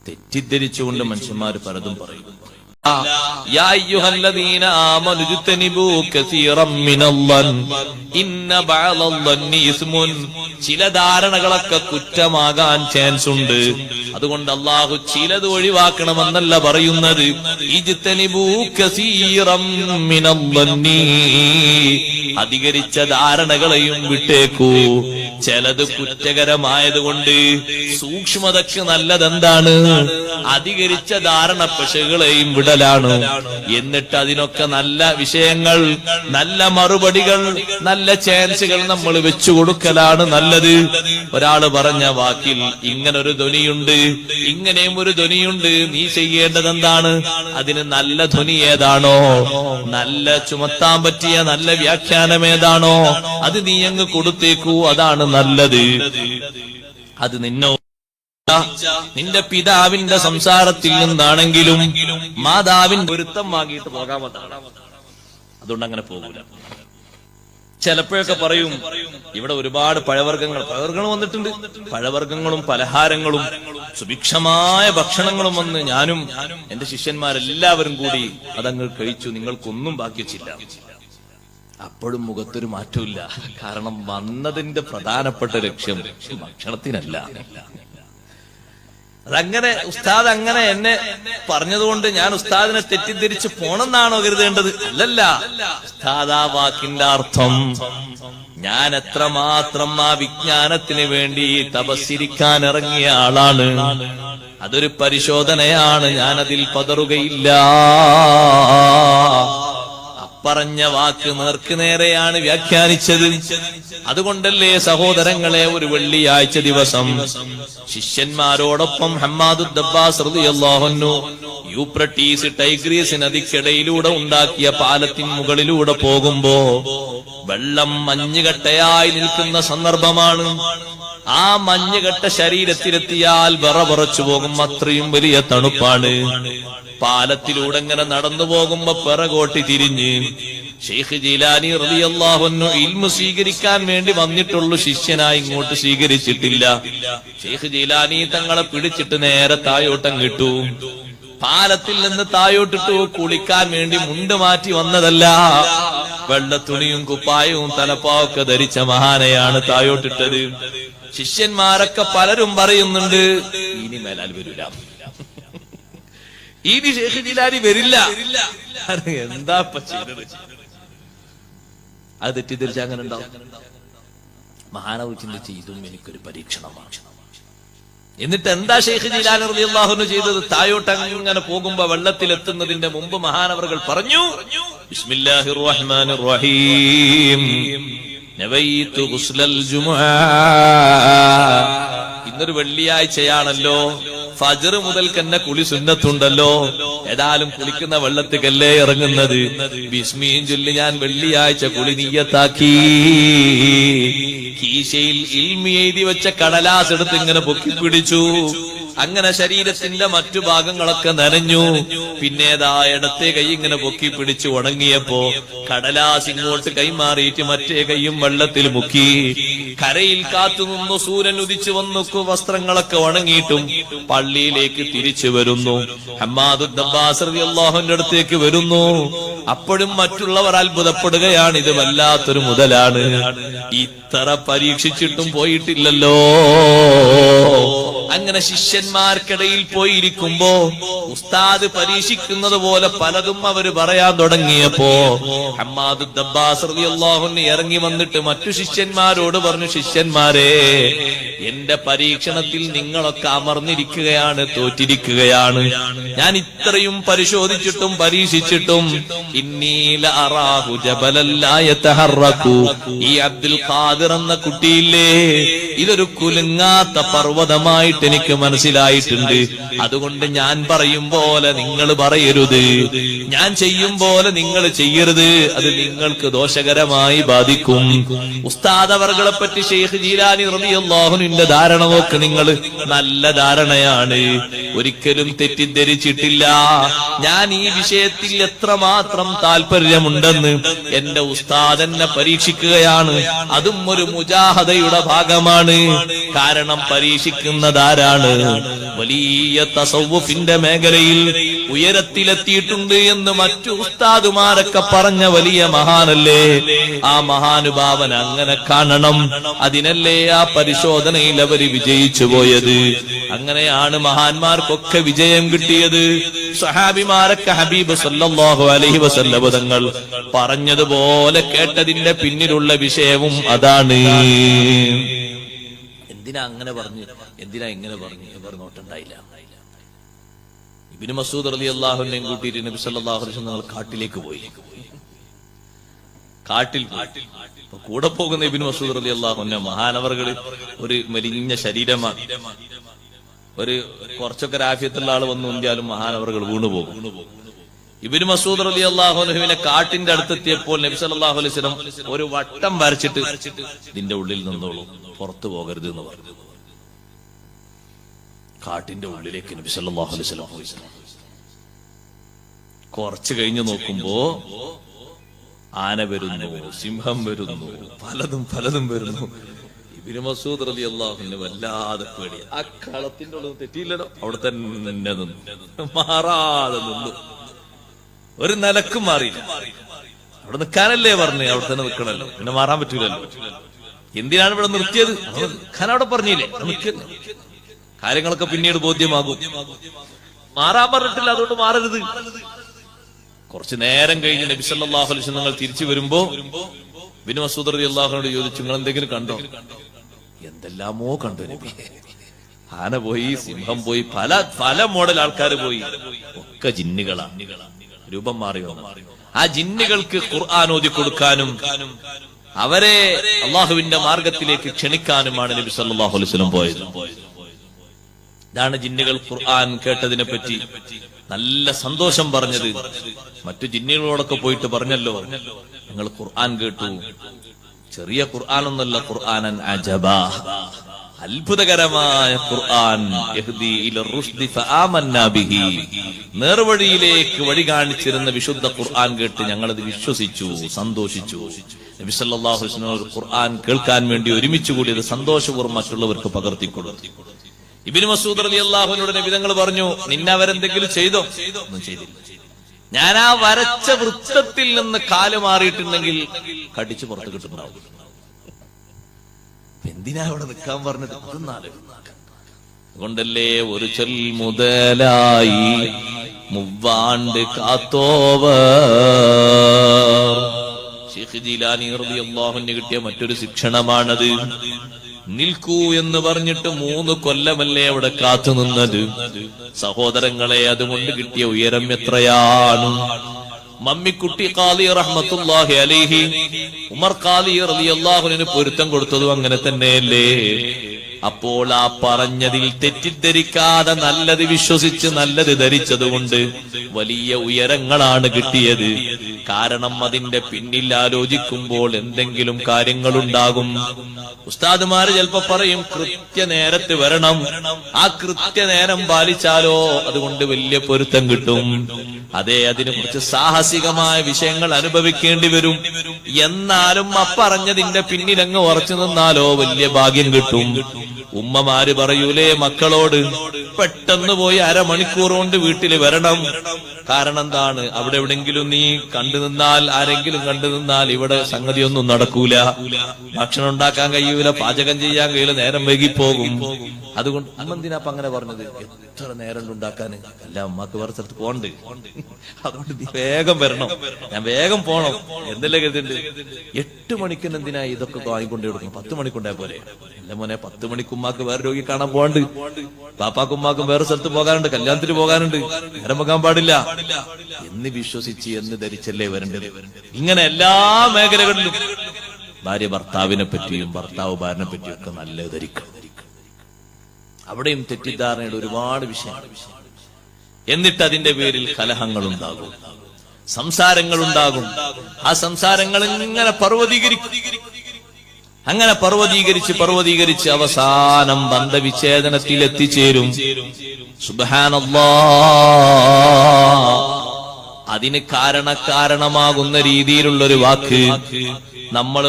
തെറ്റിദ്ധരിച്ചുകൊണ്ട് മനുഷ്യന്മാർ പലതും പറയും. യാ അയ്യുഹല്ലദീന ആമനു ജുതനിബൂ കസീറൻ മിനല്ലൻ ഇന്ന ബഅദല്ലന്നി ഇസ്മുൻ. ചില ധാരണകളൊക്കെ കുറ്റമാകാൻ ചാൻസ് ഉണ്ട്. അതുകൊണ്ട് അല്ലാഹു ചിലത് ഒഴിവാക്കണമെന്നല്ല പറയുന്നത്. ഇജ്തനിബൂ കസീറൻ മിനല്ലന്നി, അധികരിച്ച ധാരണകളെയും വിട്ടേക്കൂ. ചിലത് കുറ്റകരമായതുകൊണ്ട് സൂക്ഷ്മതയ്ക്ക് നല്ലതെന്താണ്? അധികരിച്ച ധാരണ പിശകുകളെയും വിടലാണ്. എന്നിട്ട് അതിനൊക്കെ നല്ല വിഷയങ്ങൾ, നല്ല മറുപടികൾ, നല്ല ചാൻസുകൾ നമ്മൾ വെച്ചു കൊടുക്കലാണ് നല്ലത്. ഒരാള് പറഞ്ഞ വാക്കിൽ ഇങ്ങനൊരു ധ്വനിയുണ്ട്, ഇങ്ങനെയും ഒരു ധ്വനിയുണ്ട്, നീ ചെയ്യേണ്ടത് എന്താണ്? അതിന് നല്ല ധ്വനി ഏതാണോ, നല്ല ചുമത്താൻ പറ്റിയ നല്ല വ്യാഖ്യാനം ഏതാണോ, അത് നീ അങ്ങ് കൊടുത്തേക്കൂ. അതാണ് നല്ലത്. അത് നിന്റെ പിതാവിന്റെ സംസാരത്തിൽ നിന്നാണെങ്കിലും മാതാവിന്റെ പൊരുത്തം വാങ്ങിയിട്ട് പോകാമെന്നാണ്. അതുകൊണ്ട് അങ്ങനെ പോകൂല. ചിലപ്പോഴൊക്കെ പറയും, ഇവിടെ ഒരുപാട് പഴവർഗ്ഗങ്ങൾ വന്നിട്ടുണ്ട്. പഴവർഗ്ഗങ്ങളും പലഹാരങ്ങളും സുഭിക്ഷമായ ഭക്ഷണങ്ങളും വന്ന് ഞാനും എന്റെ ശിഷ്യന്മാരെല്ലാവരും കൂടി അതങ്ങ് കഴിച്ചു. നിങ്ങൾക്കൊന്നും ബാക്കി വെച്ചില്ല. അപ്പോഴും മുഖത്തൊരു മാറ്റമില്ല. കാരണം വന്നതിന്റെ പ്രധാനപ്പെട്ട ലക്ഷ്യം ഭക്ഷണത്തിനല്ല. അതങ്ങനെ ഉസ്താദ് അങ്ങനെ എന്നെ പറഞ്ഞതുകൊണ്ട് ഞാൻ ഉസ്താദിനെ തെറ്റിദ്ധരിച്ച് പോണെന്നാണോ കരുതേണ്ടത്? അല്ലല്ല. ഉസ്താദ് ആ വാക്കിന്റെ അർത്ഥം ഞാൻ എത്രമാത്രം ആ വിജ്ഞാനത്തിന് വേണ്ടി തപസ്സിരിക്കാൻ ഇറങ്ങിയ ആളാണ്. അതൊരു പരിശോധനയാണ്. ഞാനതിൽ പതറുകയില്ല. പറഞ്ഞ വാക്ക് നേർക്ക് നേരെയാണ് വ്യാഖ്യാനിച്ചത്. അതുകൊണ്ടല്ലേ സഹോദരങ്ങളെ, ഒരു വെള്ളിയാഴ്ച ദിവസം ശിഷ്യന്മാരോടൊപ്പം ഹമ്മാദുദ് അബ്ബാസ് റളിയല്ലാഹു അൻഹു യൂഫ്രട്ടീസ് ടൈഗ്രീസ് നദിക്കിടയിലൂടെ ഉണ്ടാക്കിയ പാലത്തിൻ മുകളിലൂടെ പോകുമ്പോ വെള്ളം മഞ്ഞുകട്ടയായി നിൽക്കുന്ന സന്ദർഭമാണ്. ആ മഞ്ഞുകട്ട ശരീരത്തിലെത്തിയാൽ വിറവിറച്ചു പോകും. അത്രയും വലിയ തണുപ്പാണ്. പാലത്തിലൂടെ ഇങ്ങനെ നടന്നു പോകുമ്പോ പിറകോട്ടി തിരിഞ്ഞ് ഷെയ്ഖ് ജീലാനി റളിയല്ലാഹു അൻഹു ഇൽമു സ്വീകരിക്കാൻ വേണ്ടി വന്നിട്ടുള്ളൂ, ശിഷ്യനായി ഇങ്ങോട്ട് സ്വീകരിച്ചിട്ടില്ല. ഷെയ്ഖ് ജീലാനി തങ്ങളെ പിടിച്ചിട്ട് നേരെ തായോട്ടം കിട്ടു. പാലത്തിൽ നിന്ന് തായോട്ടിട്ടു. കുളിക്കാൻ വേണ്ടി മുണ്ട് മാറ്റി വന്നതല്ല. വെള്ളത്തുണിയും കുപ്പായവും തലപ്പാവൊക്കെ ധരിച്ച മഹാനെയാണ് തായോട്ടിട്ടത്. ശിഷ്യന്മാരൊക്കെ പലരും പറയുന്നുണ്ട്, ഇനി മേലാൽ വരില്ല, ഇനി ഷെയ്ഖ് ജീലാനി വരില്ല. എന്താ ചെയ്തത്? അത് തെറ്റിദ്ധരിച്ച അങ്ങനെ ഉണ്ടാവും. മഹാനവർ ചിന്തിച്ച് ഇതും എനിക്കൊരു പരീക്ഷണമാണ്. എന്നിട്ട് എന്താ ഷെയ്ഖ് ജീലാനി റളിയല്ലാഹു അൻഹു ചെയ്തത്? തായോട്ട് അങ്ങനെ പോകുമ്പോ വെള്ളത്തിലെത്തുന്നതിന്റെ മുമ്പ് മഹാനവറുകൾ പറഞ്ഞു, ബിസ്മില്ലാഹിർ റഹ്മാനിർ റഹീം നവൈതു ഗുസ്ലൽ ജുമുഅ. ഇന്നൊരു വെള്ളിയാഴ്ചയാണല്ലോ, ഫജ്ർ മുതൽ തന്നെ കുളി സുന്നത്തുണ്ടല്ലോ. ഏതായാലും കുളിക്കുന്ന വെള്ളത്തിക്കല്ലേ ഇറങ്ങുന്നത്. ബിസ്മിയും ചൊല്ലി ഞാൻ വെള്ളിയാഴ്ച കുളി നിയ്യത്താക്കി. കീശയിൽ ഇൽമി എഴുതി വെച്ച കടലാസ് എടുത്ത് ഇങ്ങനെ പൊക്കിപ്പിടിച്ചു. അങ്ങനെ ശരീരത്തിന്റെ മറ്റു ഭാഗങ്ങളൊക്കെ നനഞ്ഞു. പിന്നേതാ ഇടത്തെ കൈ ഇങ്ങനെ പൊക്കി പിടിച്ച് ഉണങ്ങിയപ്പോ കടലാസ് ഇങ്ങോട്ട് കൈമാറിയിട്ട് മറ്റേ കൈയും വെള്ളത്തിൽ മുക്കി. കരയിൽ കാത്തുനിന്നു. സൂര്യൻ ഉദിച്ചു വന്നു. വസ്ത്രങ്ങളൊക്കെ ഉണങ്ങിയിട്ടും പള്ളിയിലേക്ക് തിരിച്ചു വരുന്നു. ഹമ്മാദുദ് അബ്ബാസ് റളിയല്ലാഹുവിന്റെ അടുത്തേക്ക് വരുന്നു. അപ്പോഴും മറ്റുള്ളവർ അത്ഭുതപ്പെടുകയാണ്. ഇത് വല്ലാത്തൊരു മുതലാണ്, ഇത്ര പരീക്ഷിച്ചിട്ടും പോയിട്ടില്ലല്ലോ. അങ്ങനെ ശിഷ്യൻ ശിഷ്യന്മാർക്കിടയിൽ പോയിരിക്കുമ്പോ ഉസ്താദ് പരീക്ഷിക്കുന്നത് പോലെ പലതും അവര് പറയാൻ തുടങ്ങിയപ്പോ ഹമ്മാദ് ദബ്ബാസ് റളിയല്ലാഹു അൻഹു ഇറങ്ങി വന്നിട്ട് മറ്റു ശിഷ്യന്മാരോട് പറഞ്ഞു, ശിഷ്യന്മാരെ, എന്റെ പരീക്ഷണത്തിൽ നിങ്ങളൊക്കെ അമർന്നിരിക്കുകയാണ്, തോറ്റിരിക്കുകയാണ്. ഞാൻ ഇത്രയും പരിശോധിച്ചിട്ടും പരീക്ഷിച്ചിട്ടും ഇന്നീല അറാഹു ജബലൻ ലാ യതഹറകു, ഈ അബ്ദുൽ ഖാദിർ എന്ന കുട്ടിയില്ലേ, ഇതൊരു കുലുങ്ങാത്ത പർവ്വതമായിട്ട് എനിക്ക് മനസ്സിലായിട്ടുണ്ട്. അതുകൊണ്ട് ഞാൻ പറയും പോലെ നിങ്ങൾ പറയരുത്, ഞാൻ ചെയ്യും പോലെ നിങ്ങൾ ചെയ്യരുത്, അത് നിങ്ങൾക്ക് ദോഷകരമായി ബാധിക്കും. ഉസ്താദ് അവർകളെ പറ്റി ശൈഖ് ജീലാനി റളിയല്ലാഹു അൻഹുവിന്റെ ധാരണ നോക്ക് നിങ്ങൾ, നല്ല ധാരണയാണ്, ഒരിക്കലും തെറ്റിദ്ധരിച്ചിട്ടില്ല. ഞാൻ ഈ വിഷയത്തിൽ എത്രമാത്രം താല്പര്യമുണ്ടെന്ന് എന്റെ ഉസ്താദ് എന്നെ പരീക്ഷിക്കുകയാണ്. അതും ഒരു മുജാഹദയുടെ ഭാഗമാണ്. കാരണം പരീക്ഷിക്കുന്നതാരാണ്? വലിയ തസവ്വുഫിന്റെ മേഖലയിൽ ഉയരത്തിലെത്തിയിട്ടുണ്ട് എന്ന് മറ്റു ഉസ്താദുമാരൊക്കെ പറഞ്ഞ വലിയ മഹാനല്ലേ. ആ മഹാനുഭാവൻ അങ്ങനെ കാണണം. അതിനല്ലേ ആ പരിശോധനയിൽ അവര് വിജയിച്ചു പോയത്. അങ്ങനെയാണ് മഹാന്മാർക്കൊക്കെ വിജയം കിട്ടിയത്. സഹാബിമാരൊക്കെ ഹബീബ് സല്ലല്ലാഹു അലൈഹി വസല്ലം തങ്ങൾ പറഞ്ഞതുപോലെ കേട്ടതിന്റെ പിന്നിലുള്ള വിഷയവും അതാണ്. എന്തിനാ അങ്ങനെ പറഞ്ഞു, എന്തിനാ ഇങ്ങനെ പറഞ്ഞു നോട്ടുണ്ടായില്ല. ഇബ്നു മസ്ഊദ് റളിയല്ലാഹു അൻഹു കൂട്ടിയിട്ട് നബി സല്ലല്ലാഹു അലൈഹി വസല്ലം കാട്ടിലേക്ക് പോയി. കാട്ടിൽ കൂടെ പോകുന്ന ഇബ്നു മസ്ഊദ് റളിയല്ലാഹു അൻഹു മഹാനവറുകൾ ഒരു മെലിഞ്ഞ ശരീരമാണ്. ഒരു കുറച്ചൊക്കെ ആഫിയത്തുള്ള ആള് വന്നു ഉന്തിയാലും മഹാനവറുകൾ വീണുപോകും. ഇബ്നു മസ്ഊദ് റളിയല്ലാഹു അൻഹുവിനെ കാട്ടിന്റെ അടുത്തെത്തിയപ്പോൾ നബി സല്ലല്ലാഹു അലൈഹി വസല്ലം ഒരു വട്ടം വരച്ചിട്ട് ഇതിന്റെ ഉള്ളിൽ നിന്നോളൂ, പുറത്തു പോകരുത് എന്ന് പറഞ്ഞു. കാട്ടിന്റെ ഉള്ളിലേക്ക് നബി സല്ലല്ലാഹു അലൈഹി വസല്ലം പോയി. കുറച്ചു കഴിഞ്ഞു നോക്കുമ്പോ ആന വരുന്നു, സിംഹം വരുന്നു, പലതും വരുന്നു. ഇബ്നു മസ്ഊദ് റളിയല്ലാഹു അൻഹു വല്ലാതെ പേടി. ആ കളത്തിന്റെ ഉള്ളിൽ തെറ്റിയില്ലല്ലോ, അവിടെ തന്നെ നിന്നു, മാറാതെ നിന്നു, ഒരു നിലക്കും മാറിയില്ല. അവിടെ നിൽക്കാനല്ലേ പറഞ്ഞു, അവിടെ തന്നെ നിൽക്കണല്ലോ, പിന്നെ മാറാൻ പറ്റൂലല്ലോ. എന്തിനാണ് ഇവിടെ നിർത്തിയത്? നിൽക്കാൻ അവിടെ പറഞ്ഞില്ലേ, നിൽക്കുന്നു. കാര്യങ്ങളൊക്കെ പിന്നീട് ബോധ്യമാകും. മാറാൻ പറഞ്ഞിട്ടില്ല, അതുകൊണ്ട് മാറരുത്. കുറച്ചു നേരം കഴിഞ്ഞ് നബി സല്ലല്ലാഹു അലൈഹി വസല്ലം തിരിച്ചു വരുമ്പോ ഇബ്നു മസ്ഊദ് റളിയല്ലാഹു അൻഹു ചോദിച്ചു, നിങ്ങൾ എന്തെങ്കിലും കണ്ടോ? എന്തെല്ലാമോ കണ്ടു നബി. ആന പോയി, സിംഹം പോയി, പല മോഡൽ ആൾക്കാർ പോയി. ഒക്കെ ജിന്നുകളാണ്, രൂപം മാറി വന്നു. ആ ജിന്നുകൾക്ക് ഖുർആൻ ഓതി കൊടുക്കാനും അവരെ അള്ളാഹുവിന്റെ മാർഗത്തിലേക്ക് ക്ഷണിക്കാനുമാണ് നബി സല്ലല്ലാഹു അലൈഹി വസല്ലം പോയത്. ഇതാണ് ജിന്നുകൾ ഖുർആൻ കേട്ടതിനെ പറ്റി നല്ല സന്തോഷം പറഞ്ഞത്. മറ്റു ജിന്നുകളോടൊക്കെ പോയിട്ട് പറഞ്ഞല്ലോ, നിങ്ങൾ ഖുർആൻ കേട്ടു, ചെറിയ ഖുർആനൊന്നല്ല, ഖുർആനൻ അജബാ, അത്ഭുതകരമായ ഖുർആൻ, യഹ്ദി ഇല റുഷ്ദി ഫആമന്നാ ബിഹി, നേർവഴിയിലേക്ക് വഴി കാണിച്ചിരുന്ന വിശുദ്ധ ഖുർആൻ കേട്ട് ഞങ്ങളത് വിശ്വസിച്ചു, സന്തോഷിച്ചു. നബി സല്ലല്ലാഹു അലൈഹി വസല്ലം ഖുർആൻ കേൾക്കാൻ വേണ്ടി ഒരുമിച്ച് കൂടിയത് സന്തോഷപൂർവ്വം മറ്റുള്ളവർക്ക് പകർത്തിക്കൊടുത്തു. ഇബ്നു മസ്ഊദ് റളിയല്ലാഹു അൻഹു നബി തങ്ങൾ പറഞ്ഞു, നിന്നെ അവരെന്തെങ്കിലും ചെയ്തോ? ഒന്നും ചെയ്തില്ല. ഞാൻ ആ വരച്ച വൃത്തത്തിൽ നിന്ന് കാല് മാറിയിട്ടുണ്ടെങ്കിൽ കടിച്ചു പുറത്ത് കിട്ടുന്നുണ്ടാവും. എന്തിനാ അവിടെ നിൽക്കാൻ പറഞ്ഞത്? അതൊന്നാല് അതുകൊണ്ടല്ലേ ഒരു ചൊൽ മുതലായി മുവ്വാണ്ട് കാത്തോവർ. ശൈഖ് ജീലാനി റളിയല്ലാഹു അൻഹു കിട്ടിയ മറ്റൊരു ശിക്ഷണമാണത്. നിൽക്കൂ എന്ന് പറഞ്ഞിട്ട് 3 കൊല്ലമല്ലേ അവിടെ കാത്തു നിന്നത്. സഹോദരങ്ങളെ, അതുകൊണ്ട് കിട്ടിയ ഉയരം എത്രയാണ്. മമ്മിക്കുട്ടി ഖാദി റഹ്മത്തുള്ളാഹി അലൈഹി ഉമർ ഖാദി റളിയല്ലാഹു അൻഹു പൊരുത്തം കൊടുത്തതും അങ്ങനെ തന്നെയല്ലേ. അപ്പോൾ ആ പറഞ്ഞതിൽ തെറ്റിദ്ധരിക്കാതെ നല്ലത് വിശ്വസിച്ച് നല്ലത് ധരിച്ചതുകൊണ്ട് വലിയ ഉയരങ്ങളാണ് കിട്ടിയത്. കാരണം അതിന്റെ പിന്നിൽ ആലോചിക്കുമ്പോൾ എന്തെങ്കിലും കാര്യങ്ങളുണ്ടാകും. ഉസ്താദുമാര് ചിലപ്പോ പറയും കൃത്യനേരത്ത് വരണം, ആ കൃത്യനേരം പാലിച്ചാലോ അതുകൊണ്ട് വലിയ പൊരുത്തം കിട്ടും. അതെ, അതിനെക്കുറിച്ച് സാഹസികമായ വിഷയങ്ങൾ അനുഭവിക്കേണ്ടി വരും. എന്നാലും അപ്പറഞ്ഞതിന്റെ പിന്നിലങ്ങ് ഉറച്ചു നിന്നാലോ വലിയ ഭാഗ്യം കിട്ടും. ഉമ്മമാര് പറയൂലേ മക്കളോട്, പെട്ടെന്ന് പോയി അരമണിക്കൂർ കൊണ്ട് വീട്ടിൽ വരണം. കാരണം എന്താണ്? അവിടെ എവിടെങ്കിലും നീ കണ്ടു നിന്നാൽ, ആരെങ്കിലും കണ്ടു നിന്നാൽ ഇവിടെ സംഗതിയൊന്നും നടക്കൂല. ഭക്ഷണം ഉണ്ടാക്കാൻ കഴിയൂല, പാചകം ചെയ്യാൻ കഴിയൂല, നേരം വൈകിപ്പോകും. അതുകൊണ്ട് അന്നെന്തിനാ അപ്പൊ അങ്ങനെ പറഞ്ഞത്? എത്ര നേരം ഉണ്ടാക്കാന്? അല്ല, ഉമ്മാക്ക് വേറെ സ്ഥലത്ത് പോണ്ട്, അതുകൊണ്ട് നീ വേഗം വരണം, ഞാൻ വേഗം പോണം എന്തെല്ലാം കരുതുണ്ട്. 8 മണിക്ക് എന്തിനാ ഇതൊക്കെ വാങ്ങിക്കൊണ്ടേ കൊടുക്കും? 10 മണിക്കുണ്ടായ പോലെ. അല്ല മോനെ, 10 മണിക്ക് ഉമ്മാക്ക് വേറെ രോഗി കാണാൻ പോകാണ്ട്, പാപ്പാക്കും ഉമ്മാക്കും വേറെ സ്ഥലത്ത് പോകാനുണ്ട്, കല്യാണത്തിന് പോകാനുണ്ട്, നേരം പോകാൻ പാടില്ല എന്ന് വിശ്വസിച്ച് എന്ന് ധരിച്ചല്ലേ വരേണ്ടത്. ഇങ്ങനെ എല്ലാ മേഖലകളിലും ഭാര്യ ഭർത്താവിനെ പറ്റിയും ഭർത്താവ് ഭാര്യനെ പറ്റിയും ഒക്കെ നല്ല ധരിക്കണം. അവിടെയും തെറ്റിദ്ധാരണയുടെ ഒരുപാട് വിഷയങ്ങൾ. എന്നിട്ട് അതിന്റെ പേരിൽ കലഹങ്ങളുണ്ടാകും, സംസാരങ്ങളുണ്ടാകും. ആ സംസാരങ്ങൾ ഇങ്ങനെ അങ്ങനെ പർവ്വതീകരിച്ച് അവസാനം ബന്ധവിച്ഛേദനത്തിൽ എത്തിച്ചേരും. സുബ്ഹാനല്ലാഹ്. അതിന് കാരണമാകുന്ന രീതിയിലുള്ളൊരു വാക്ക് നമ്മൾ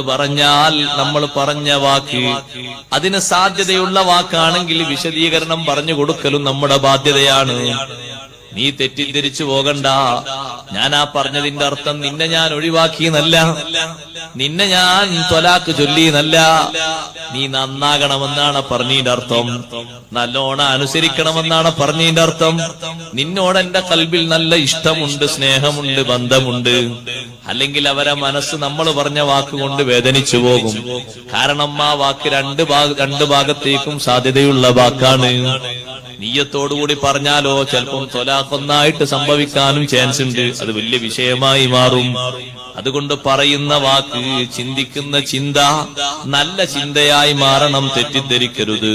പറഞ്ഞ വാക്ക് അതിന് സാധ്യതയുള്ള വാക്കാണെങ്കിൽ വിശദീകരണം പറഞ്ഞു കൊടുക്കലും നമ്മുടെ ബാധ്യതയാണ്. നീ തെറ്റിദ്ധരിച്ചു പോകണ്ട. ഞാൻ ആ പറഞ്ഞതിന്റെ അർത്ഥം നിന്നെ ഞാൻ ഒഴിവാക്കിയെന്നല്ല, നിന്നെ ഞാൻ ത്വലാഖ് ചൊല്ലിയെന്നല്ല. നീ നന്നാകണമെന്നാണ് പറഞ്ഞതിന്റെ അർത്ഥം, നല്ലോണം അനുസരിക്കണമെന്നാണ് പറഞ്ഞതിന്റെ അർത്ഥം. നിന്നോട് എന്റെ കൽബിൽ നല്ല ഇഷ്ടമുണ്ട്, സ്നേഹമുണ്ട്, ബന്ധമുണ്ട്. അല്ലെങ്കിൽ അവരെ മനസ്സ് നമ്മൾ പറഞ്ഞ വാക്കുകൊണ്ട് വേദനിച്ചു പോകും. കാരണം ആ വാക്ക് രണ്ട് ഭാഗത്തേക്കും സാധ്യതയുള്ള വാക്കാണ്. നീയത്തോടുകൂടി പറഞ്ഞാലോ ചിലപ്പം ത്വലാഖ് ഒന്നായിട്ട് സംഭവിക്കാനും ചാൻസ് ഉണ്ട്. അത് വലിയ വിഷയമായി മാറും. അതുകൊണ്ട് പറയുന്ന വാക്ക്, ചിന്തിക്കുന്ന ചിന്ത നല്ല ചിന്തയായി മാറണം, തെറ്റിദ്ധരിക്കരുത്.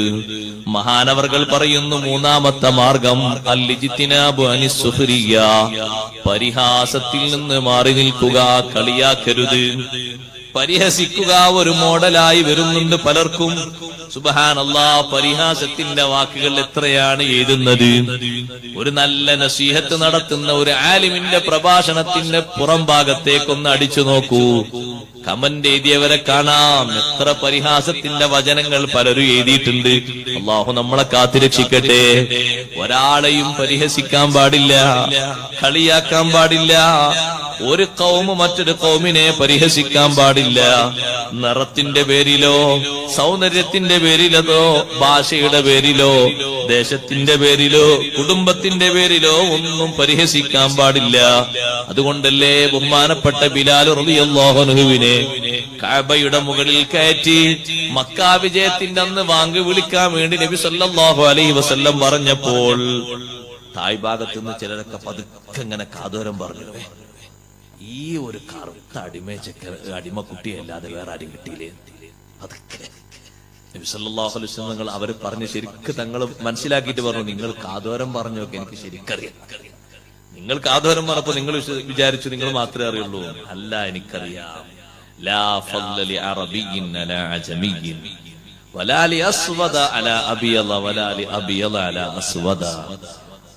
മഹാനവർകൾ പറയുന്നു, 3ാമത്തെ മാർഗം അൽ-ഇജ്തിനാബു അനിസ്സുഖ്രിയ്യ, പരിഹാസത്തിൽ നിന്ന് മാറി നിൽക്കുക, കളിയാക്കരുത്. പരിഹസിക്കുക ഒരു മോഡലായി വരുന്നുണ്ട് പലർക്കും. സുബ്ഹാനല്ലാഹ്, പരിഹാസത്തിന്റെ വാക്കുകൾ എത്രയാണ് എഴുതുന്നത്. ഒരു നല്ല നസീഹത്ത് നടത്തുന്ന ഒരു ആലിമിന്റെ പ്രഭാഷണത്തിന്റെ പുറം ഭാഗത്തേക്കൊന്ന് അടിച്ചു നോക്കൂ. കമന്റ് എഴുതിയവരെ കാണാം. എത്ര പരിഹാസത്തിന്റെ വചനങ്ങൾ പലരും എഴുതിയിട്ടുണ്ട്. അല്ലാഹു നമ്മളെ കാത്തുരക്ഷിക്കട്ടെ. ഒരാളെയും പരിഹസിക്കാൻ പാടില്ല, കളിയാക്കാൻ പാടില്ല. ഒരു കൗമ് മറ്റൊരു കൗമിനെ പരിഹസിക്കാൻ പാടില്ല. നിറത്തിന്റെ പേരിലോ സൗന്ദര്യത്തിന്റെ പേരിലോ ഭാഷയുടെ പേരിലോ ദേശത്തിന്റെ പേരിലോ കുടുംബത്തിന്റെ പേരിലോ ഒന്നും പരിഹസിക്കാൻ പാടില്ല. അതുകൊണ്ടല്ലേ ബഹുമാനപ്പെട്ട ബിലാൽ റളിയല്ലാഹു അൻഹുവിനെ കഅബയുടെ മുകളിൽ കയറ്റി മക്കാ വിജയത്തിന്റെ അന്ന് വാങ്ങി വിളിക്കാൻ വേണ്ടി നബി സല്ലല്ലാഹു അലൈഹി വസല്ലം പറഞ്ഞപ്പോൾ തായ് ഭാഗത്തു നിന്ന് ചിലരൊക്കെ പതുക്കെ ഇങ്ങനെ കാതോരം പറഞ്ഞു, ഈ ഒരു കറുത്ത അടിമക്കുട്ടിയല്ലാതെ വേറെ ആരും കിട്ടിയില്ലേ? അതൊക്കെ നബി സല്ലല്ലാഹു അലൈഹി വസല്ലം നിങ്ങൾ അവര് പറഞ്ഞ് ശരിക്കും തങ്ങൾ മനസ്സിലാക്കിയിട്ട് പറഞ്ഞു, നിങ്ങൾ കാതോരം പറഞ്ഞൊക്കെ എനിക്ക് ശരിക്കറിയാം. നിങ്ങൾ കാതോരം പറഞ്ഞപ്പോ നിങ്ങൾ വിചാരിച്ചു നിങ്ങൾ മാത്രമേ അറിയുള്ളൂ. അല്ല, എനിക്കറിയാം. ലാ ഫള ലി അറബിയ്യിൻ അലാ അജമിയ്യിൻ വലാ ലി അസ്വദ അലാ അബിയദ വലാ ലി അബിയദ അലാ അസ്വദ.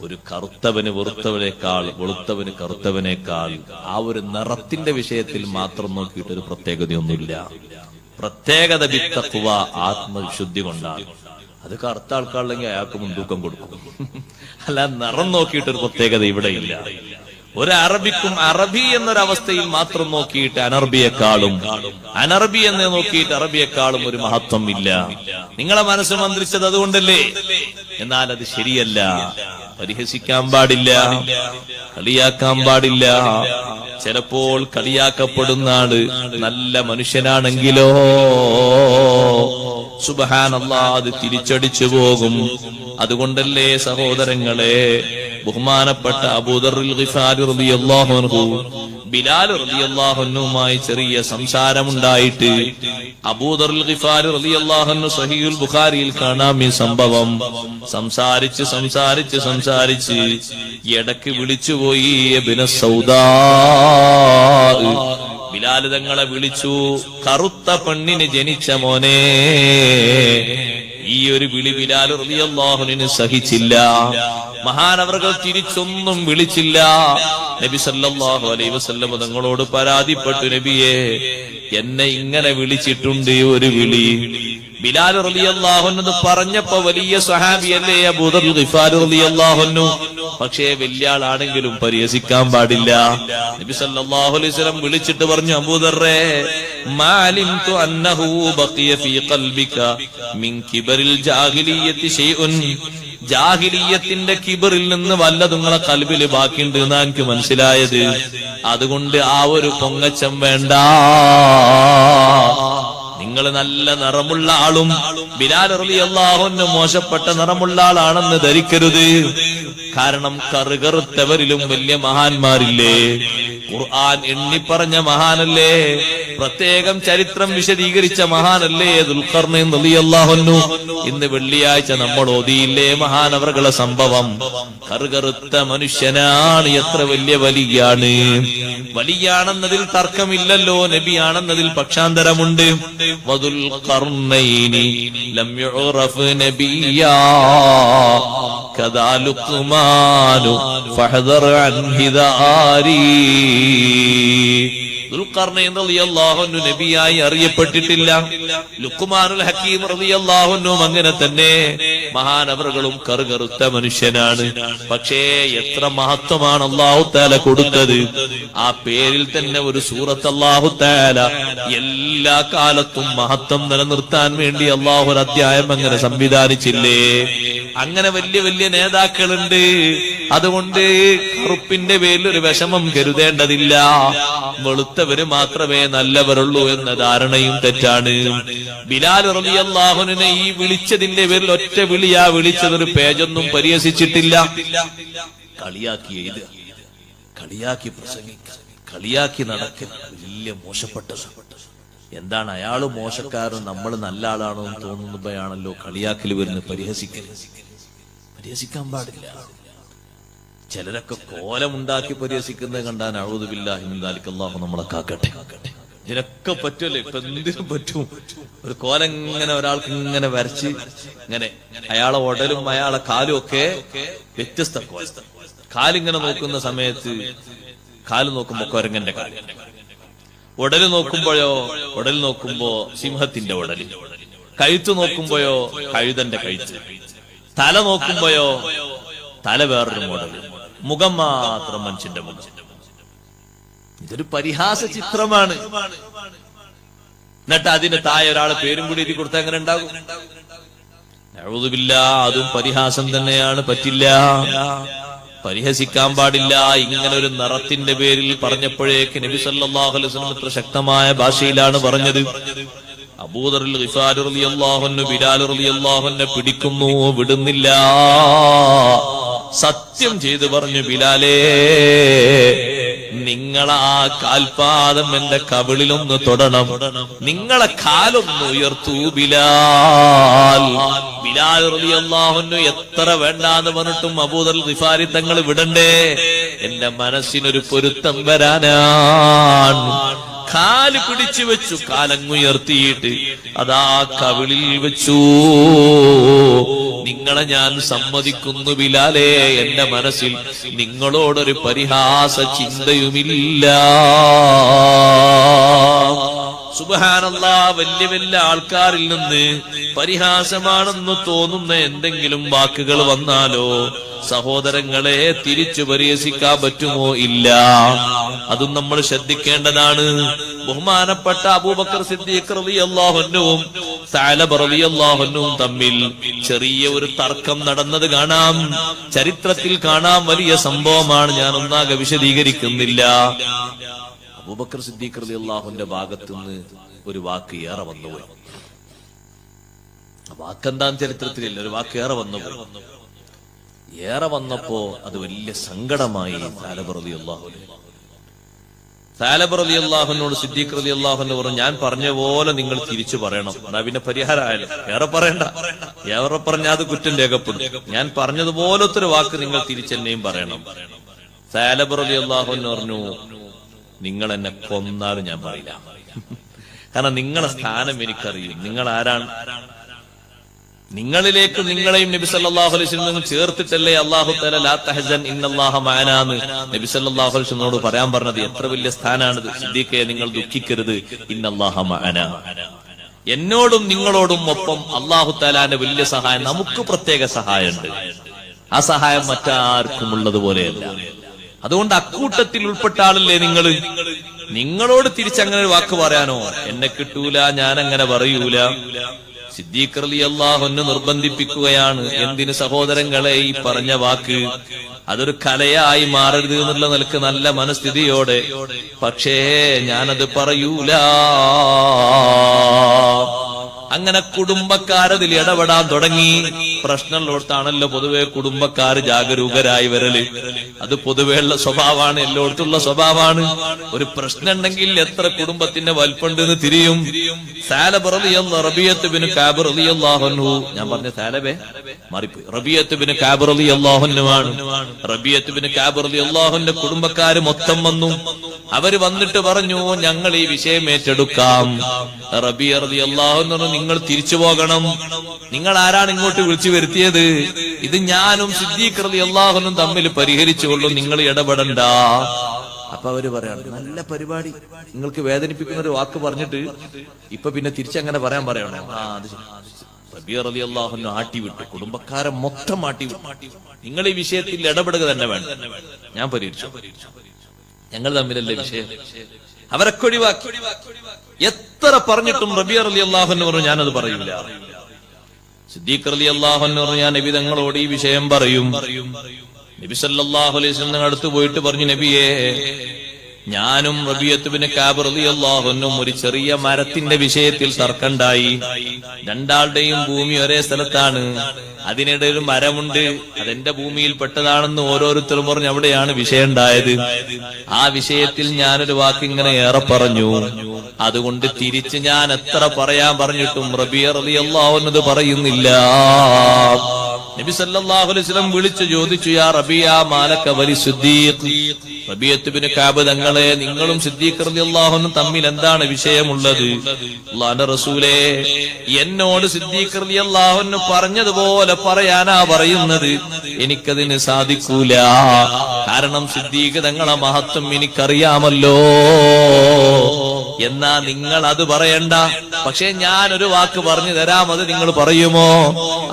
ഒരു കറുത്തവന് വെറുത്തവനേക്കാൾ വെളുത്തവന് കറുത്തവനേക്കാൾ ആ ഒരു നിറത്തിന്റെ വിഷയത്തിൽ മാത്രം നോക്കിയിട്ട് ഒരു പ്രത്യേകതയൊന്നുമില്ല. പ്രത്യേകത ബിത്തഖ്വ, ആത്മവിശുദ്ധി കൊണ്ടാണ്. അത് കറുത്ത ആൾക്കാണെങ്കിൽ അയാൾക്ക് മുൻതൂക്കം കൊടുക്കും. അല്ല, നിറം നോക്കിയിട്ടൊരു പ്രത്യേകത ഇവിടെ ഇല്ല. ഒരു അറബിക്കും അറബി എന്നൊരവസ്ഥയിൽ മാത്രം നോക്കിയിട്ട് അനർബിയെക്കാളും, അനർബി എന്ന് നോക്കിയിട്ട് അറബിയെക്കാളും ഒരു മഹത്വം ഇല്ല. നിങ്ങളെ മനസ്സ് മന്ത്രിച്ചത് അതുകൊണ്ടല്ലേ. എന്നാൽ അത് ശരിയല്ല. പരിഹസിക്കാൻ പാടില്ല, കളിയാക്കാൻ പാടില്ല. ചിലപ്പോൾ കളിയാക്കപ്പെടുന്ന ആള് നല്ല മനുഷ്യനാണെങ്കിലോ സുബ്ഹാനല്ലാഹ് അത് തിരിച്ചടിച്ചു പോകും. അതുകൊണ്ടല്ലേ സഹോദരങ്ങളെ, ബഹുമാനപ്പെട്ട അബൂദർറുൽ ഗിഫാരി റളിയല്ലാഹു അൻഹു ബിലാൽ റളിയല്ലാഹു അൻഹുമായി ചെറിയ സംസാരമുണ്ടായിട്ട് അബൂദർറുൽ ഗിഫാരി റളിയല്ലാഹു അൻഹു സഹീഹുൽ ബുഖാരിയിൽ കാണാം ഈ സംഭവം. സംസാരിച്ച് ഇടയ്ക്ക് വിളിച്ചുപോയി ഇബ്നു സൗദാ. ബിലാൽ തങ്ങളെ വിളിച്ചു, കറുത്ത പെണ്ണിന് ജനിച്ച മോനെ. ഈ ഒരു വിളി ബിലാൽ റളിയല്ലാഹു അൻഹു സഹിച്ചില്ല. മഹാനവർകൾ തിരിച്ചൊന്നും വിളിച്ചില്ല. നബി സല്ലല്ലാഹു അലൈഹി വസല്ലം തങ്ങളോട് പരാതിപ്പെട്ടു, നബിയെ എന്നെ ഇങ്ങനെ വിളിച്ചിട്ടുണ്ട് ഒരു വിളി. ബിലാൽ റളിയല്ലാഹു അൻഹു പറഞ്ഞപ്പോ വലിയ സ്വഹാബിയല്ലേ അബൂദർ ഗിഫാരി റളിയല്ലാഹു അൻഹു. പക്ഷേ വലിയ ആളാണെങ്കിലും പരിഹസിക്കാൻ പാടില്ല. നബി സല്ലല്ലാഹു അലൈഹി വസല്ലം വിളിച്ചിട്ട് പറഞ്ഞു, അബൂദർറേ മാ അലിംതു അന്നഹു ബഖിയ ഫീ ഖൽബിക മിൻ കിബറിൽ ജാഹിലിയ്യത്തി ശൈഉൻ. ജാഹിലിയ്യത്തിന്റെ കിബറിൽ നിന്ന് വല്ലതും നിങ്ങളെ ഖൽബിൽ ബാക്കിയുണ്ട് എന്നാ എനിക്ക് മനസ്സിലായത്. അതുകൊണ്ട് ആ ഒരു പൊങ്ങച്ചം വേണ്ട. നിങ്ങൾ നല്ല നിറമുള്ള ആളും ബിലാൽ റളിയല്ലാഹു അൻഹു മോശപ്പെട്ട നിറമുള്ള ആളാണെന്ന് ധരിക്കരുത്. കാരണം കറുകറുത്തവരിലും വലിയ മഹാന്മാരില്ലേ? ഖുർആൻ എണ്ണിപ്പറഞ്ഞ മഹാനല്ലേ? പ്രത്യേകം ചരിത്രം വിശദീകരിച്ച മഹാനല്ലേ ദുൽഖർനൈൻ റളിയല്ലാഹു അൻഹു? ഇന്ന് വെള്ളിയാഴ്ച നമ്മൾ ഓതിയില്ലേ മഹാനവറുകളെ സംഭവം? കറുകറുത്ത മനുഷ്യനാണ്. എത്ര വലിയ വലിയാണ്! വലിയാണെന്നതിൽ തർക്കമില്ലല്ലോ, നബിയാണെന്നതിൽ പക്ഷാന്തരമുണ്ട്. വദുൽഖർനൈനി ലം യുറഫ് നബിയാ കദാ ലുഖ്മാനു ഫഹദർ അൻ ഹിദാരി. ദുൽഖർനൈൻ റളിയല്ലാഹു അൻഹു നബിയായി അറിയപ്പെട്ടിട്ടില്ല. ലുഖ്മാനുൽ ഹക്കീം റളിയല്ലാഹു അൻഹു അങ്ങനെ തന്നെ. മഹാനവറുകളും കറുകറുത്ത മനുഷ്യനാണ്. പക്ഷേ എത്ര മഹത്വമാണ് അല്ലാഹു തആല കൊടുത്തത്. ആ പേരിൽ തന്നെ ഒരു സൂറത്ത് അല്ലാഹു തആല എല്ലാ കാലത്തും മഹത്വം നിലനിർത്താൻ വേണ്ടി അല്ലാഹു ഒരു അധ്യായം അങ്ങനെ സംവിധാനിച്ചില്ലേ? അങ്ങനെ വലിയ വലിയ നേതാക്കളുണ്ട്. അതുകൊണ്ട് കറുപ്പിന്റെ പേരിൽ ഒരു വിഷമം കരുതേണ്ടതില്ല. വെളുത്തവര് മാത്രമേ നല്ലവരുള്ളൂ എന്ന ധാരണയും തെറ്റാണ്. ബിലാൽ റളിയല്ലാഹു അൻഹുവിനെ ഈ വിളിച്ചതിന്റെ പേരിൽ ഒറ്റ വിളിയാ വിളിച്ചതൊരു പേജൊന്നും പരിഹസിച്ചിട്ടില്ല. കളിയാക്കി എഴുതുക, കളിയാക്കി പ്രസംഗിക്കുക, കളിയാക്കി നടക്കുക, വലിയ മോശപ്പെട്ടത്. എന്താണ് അയാള് മോശക്കാരനും നമ്മൾ നല്ല ആളാണോ എന്ന് തോന്നുമ്പോഴാണല്ലോ കളിയാക്കൽ വരുന്ന പരിഹസിക്കാൻ പാടില്ല. ചിലരൊക്കെ കോലമുണ്ടാക്കി പരിഹസിക്കുന്നത് കണ്ടാൽ അഊദു ബില്ലാഹി മിൻ ദാലിക, അല്ലാഹു നമ്മളെ കാക്കട്ടെ. ഇതിനൊക്കെ പറ്റുമല്ലോ, ഇപ്പൊ എന്തിനും പറ്റും. ഒരു കോലം ഇങ്ങനെ ഒരാൾക്ക് ഇങ്ങനെ വരച്ച് ഇങ്ങനെ അയാളെ ഉടലും അയാളെ കാലും ഒക്കെ വ്യത്യസ്ത കോലം. കാലിങ്ങനെ നോക്കുന്ന സമയത്ത് കാല് നോക്കുമ്പോ കൊരങ്ങന്റെ കാല്, ഉടല് നോക്കുമ്പോ സിംഹത്തിന്റെ ഉടല്, കഴുത്ത് നോക്കുമ്പോയോ കഴുതന്റെ കഴുത്ത്, തല നോക്കുമ്പോയോ തല വേറൊരു മോഡല്, മുഖം മാത്രം മനുഷ്യന്റെ മുഖം. ഇതൊരു പരിഹാസ ചിത്രമാണ്. എന്നിട്ട് അതിന് താഴെ ഒരാളെ പേരും കൂടി എഴുതി കൊടുത്താൽ എങ്ങനെ ഉണ്ടാകും? അഊദു ബില്ലാഹ്, അതും പരിഹാസം തന്നെയാണ്. പറ്റില്ല, പരിഹസിക്കാൻ പാടില്ല. ഇങ്ങനെ ഒരു നിറത്തിന്റെ പേരിൽ പറഞ്ഞപ്പോഴേക്ക് നബി സല്ലല്ലാഹു അലൈഹി വസല്ലം എത്ര ശക്തമായ ഭാഷയിലാണ് പറഞ്ഞത്. അബൂദർ ഗിഫാരി റളിയല്ലാഹു അൻഹു ബിലാൽ റളിയല്ലാഹു അൻഹു പിടിക്കുന്നു, വിടുന്നില്ല. സത്യം ചെയ്ത് പറഞ്ഞു, ബിലാലേ നിങ്ങളാ കാൽപാദം എന്റെ കവിളിലൊന്ന് തൊടണം, നിങ്ങളെ കാലൊന്ന് ഉയർത്തൂ ബിലാൽ. ബിലാൽ റളിയല്ലാഹു അൻഹു എത്ര വേണ്ടാന്ന് പറഞ്ഞിട്ടും അബൂദർ ഗിഫാരി തങ്ങൾ വിടണ്ടേ? എന്റെ മനസ്സിനൊരു പൊരുത്തം വരാനാണ്. കാല് പിടിച്ചു വെച്ചു, കാലങ്ങുയർത്തിയിട്ട് അതാ കവിളിൽ വെച്ചു. നിങ്ങളെ ഞാൻ സമ്മതിക്കുന്നു ബിലാലേ, എന്റെ മനസ്സിൽ നിങ്ങളോടൊരു പരിഹാസ ചിന്തയുമില്ല. സുബ്ഹാനല്ലാഹ്, വലിയ വലിയ ആൾക്കാരിൽ നിന്ന് പരിഹാസമാണെന്ന് തോന്നുന്ന എന്തെങ്കിലും വാക്കുകൾ വന്നാലോ സഹോദരങ്ങളെ തിരിച്ചു പരിഹസിക്കാൻ പറ്റുമോ? ഇല്ല. അതും നമ്മൾ ശ്രദ്ധിക്കേണ്ടതാണ്. ബഹുമാനപ്പെട്ട അബൂബക്കർ സിദ്ദീഖ് റളിയല്ലാഹു അൻഹുവും സഅലബ റളിയല്ലാഹു അൻഹുവും തമ്മിൽ ചെറിയ ഒരു തർക്കം നടന്നത് കാണാം, ചരിത്രത്തിൽ കാണാം. വലിയ സംഭവമാണ്, ഞാൻ ഒന്നാകെ വിശദീകരിക്കുന്നില്ല. അബൂബക്കർ സിദ്ദീഖ് റളിയല്ലാഹുവിന്റെ ഭാഗത്തുനിന്ന് ഒരു വാക്ക് ഏറെ വന്നുപോയി. വാക്കെന്താന്ന് ചരിത്രത്തിലില്ല, ഒരു വാക്ക് ഏറെ വന്നുപോയി. ഏറെ വന്നപ്പോ അത് വലിയ സങ്കടമായി സഅലബ റളിയല്ലാഹു അൻഹു. സഅലബ റളിയല്ലാഹു അൻഹുവോട് സിദ്ദീഖ് റളിയല്ലാഹു അൻഹു പറഞ്ഞു, ഞാൻ പറഞ്ഞ പോലെ നിങ്ങൾ തിരിച്ചു പറയണം. എന്നാ പിന്നെ പരിഹാരമായാലും. ഏറെ പറയണ്ട, ഏറെ പറഞ്ഞാൽ അത് കുറ്റം രേഖപ്പെടും. ഞാൻ പറഞ്ഞതുപോലത്തെ ഒരു വാക്ക് നിങ്ങൾ തിരിച്ചെന്നെയും പറയണം. സഅലബ റളിയല്ലാഹു അൻഹു പറഞ്ഞു, നിങ്ങൾ എന്നെ കൊന്നാലും ഞാൻ പറയില്ല. കാരണം നിങ്ങളെ സ്ഥാനം എനിക്കറിയും, നിങ്ങൾ ആരാണ്. നിങ്ങളിലേക്ക് നിങ്ങളെയും നബി സല്ലല്ലാഹു അലൈഹി വസല്ലം ചേർത്തിട്ടല്ലേ അല്ലാഹു തആല ലാ തഹ്സൻ ഇന്നല്ലാഹ മഅനാന്ന് നബി സല്ലല്ലാഹു അലൈഹി വസല്ലമോട് പറയാൻ പറഞ്ഞത്. എത്ര വലിയ സ്ഥാനാണിത്. സിദ്ദീഖേ, നിങ്ങൾ ദുഃഖിക്കരുത്, ഇന്നല്ലാഹ മഅനാ. എന്നോടും നിങ്ങളോടും ഒപ്പം അല്ലാഹു തആലാന്റെ വലിയ സഹായം, നമുക്ക് പ്രത്യേക സഹായമുണ്ട്. ആ സഹായം മറ്റാർക്കും ഉള്ളതുപോലെയല്ല. അതുകൊണ്ട് അക്കൂട്ടത്തിൽ ഉൾപ്പെട്ട ആളല്ലേ നിങ്ങള്. നിങ്ങളോട് തിരിച്ചങ്ങനെ ഒരു വാക്ക് പറയാനോ എന്നെ കിട്ടൂല, ഞാൻ അങ്ങനെ പറയൂല. സിദ്ദീഖ് റളിയല്ലാഹു അൻഹു നിർബന്ധിപ്പിക്കുകയാണ്. എന്തിന് സഹോദരങ്ങളെ ഈ പറഞ്ഞ വാക്ക് അതൊരു കലയായി മാറരുത് എന്നുള്ള നിലക്ക് നല്ല മനസ്ഥിതിയോടെ, പക്ഷേ ഞാനത് പറയൂല. അങ്ങനെ കുടുംബക്കാരതിൽ ഇടപെടാൻ തുടങ്ങി. പ്രശ്നമുള്ളടത്താണല്ലോ പൊതുവെ കുടുംബക്കാർ ജാഗരൂകരായി വരല്. അത് പൊതുവെയുള്ള സ്വഭാവമാണ്, എല്ലായിടത്തുള്ള സ്വഭാവമാണ്. ഒരു പ്രശ്നം ഉണ്ടെങ്കിൽ എത്ര കുടുംബത്തിന്റെ വലിപ്പുണ്ടെന്ന് തിരിയും. സാലബ് റബീഅത്ത് ബിൻ കഅബ് റളിയല്ലാഹു അൻഹു, ഞാൻ പറഞ്ഞ സാലബേ മാറിപ്പോയി, റബീഅത്ത് ബിൻ കഅബ് റളിയല്ലാഹു അൻഹുവാണ്. റബീഅത്ത് ബിൻ കഅബ് റളിയല്ലാഹു അൻഹുവിന്റെ കുടുംബക്കാര് മൊത്തം വന്നു. അവര് വന്നിട്ട് പറഞ്ഞു, ഞങ്ങൾ ഈ വിഷയം ഏറ്റെടുക്കാം. റബീഅ റളിയല്ലാഹു അൻഹു, നിങ്ങൾ തിരിച്ചു പോകണം. നിങ്ങൾ ആരാണ് ഇങ്ങോട്ട് വിളിച്ചു വരുത്തിയത്? ഇത് ഞാനും സിദ്ദീഖ് റളിയല്ലാഹു അൻഹു തമ്മിൽ പരിഹരിച്ചുകൊള്ളും, നിങ്ങൾ ഇടപെടണ്ട. അപ്പൊ അവര് പറയാണ്, നല്ല പരിപാടി, നിങ്ങൾക്ക് വേദനിപ്പിക്കുന്ന ഒരു വാക്ക് പറഞ്ഞിട്ട് ഇപ്പൊ പിന്നെ തിരിച്ചങ്ങനെ പറയണോ? അത് റബീഅ റളിയല്ലാഹു അൻഹു ആട്ടിവിട്ടു, കുടുംബക്കാരെ മൊത്തം ആട്ടിവിട്ടു. നിങ്ങൾ ഈ വിഷയത്തിൽ ഇടപെടുക തന്നെ വേണം, ഞാൻ പരിഹരിച്ചു, ഞങ്ങൾ തമ്മിലല്ലേ വിഷയം. അവരൊക്കെ ഒഴിവാക്കി. എത്ര പറഞ്ഞിട്ടും റബീഅ റളിയല്ലാഹു അൻഹു പറഞ്ഞു, ഞാനത് പറയൂല. സിദ്ദീഖ് റളിയല്ലാഹു അൻഹു പറഞ്ഞു, ഞാൻ നബി തങ്ങളോട് ഈ വിഷയം പറയും. നബി സല്ലല്ലാഹു അലൈഹി വസല്ലം അടുത്ത് പോയിട്ട് പറഞ്ഞു, നബിയേ, ഞാനും റബീഅത്ത് ബിൻ കഅബ് റളിയല്ലാഹു അൻഹു ഒരു ചെറിയ മരത്തിന്റെ വിഷയത്തിൽ തർക്കമുണ്ടായി. രണ്ടാളുടെയും ഭൂമി ഒരേ സ്ഥലത്താണ്. അതിനിടെ ഒരു മരമുണ്ട്, അതെന്റെ ഭൂമിയിൽ പെട്ടതാണെന്ന് ഓരോരുത്തരും പറഞ്ഞു. അവിടെയാണ് വിഷയം ഉണ്ടായത്. ആ വിഷയത്തിൽ ഞാനൊരു വാക്ക് ഇങ്ങനെ ഏറെ പറഞ്ഞു. അതുകൊണ്ട് തിരിച്ച് ഞാൻ എത്ര പറയാൻ പറഞ്ഞിട്ടും റബീഅ റളിയല്ലാഹു അൻഹു പറയുന്നില്ല. നബി സല്ലല്ലാഹു അലൈഹി വസല്ലം വിളിച്ചു ചോദിച്ചു, യാ റബീഅ മാലക വലി സിദ്ദീഖ്, റബീഅത്ത് ബിൻ കഅബ് തങ്ങളെ, നിങ്ങളും സിദ്ദീഖ് റളിയല്ലാഹു അൻഹു തമ്മിൽ എന്താണ് വിഷയമുള്ളത്? അല്ലാഹുവിന്റെ റസൂലേ, എന്നോട് സിദ്ദീഖ് റളിയല്ലാഹു അൻഹു പറഞ്ഞതുപോലെ പറയാനാ പറയുന്നത്, എനിക്കതിന് സാധിക്കൂല. കാരണം സിദ്ദീഖ് തങ്ങളെ മഹത്വം എനിക്കറിയാമല്ലോ. എന്നാ നിങ്ങൾ അത് പറയണ്ട, പക്ഷെ ഞാനൊരു വാക്ക് പറഞ്ഞു തരാം, അത് നിങ്ങൾ പറയുമോ?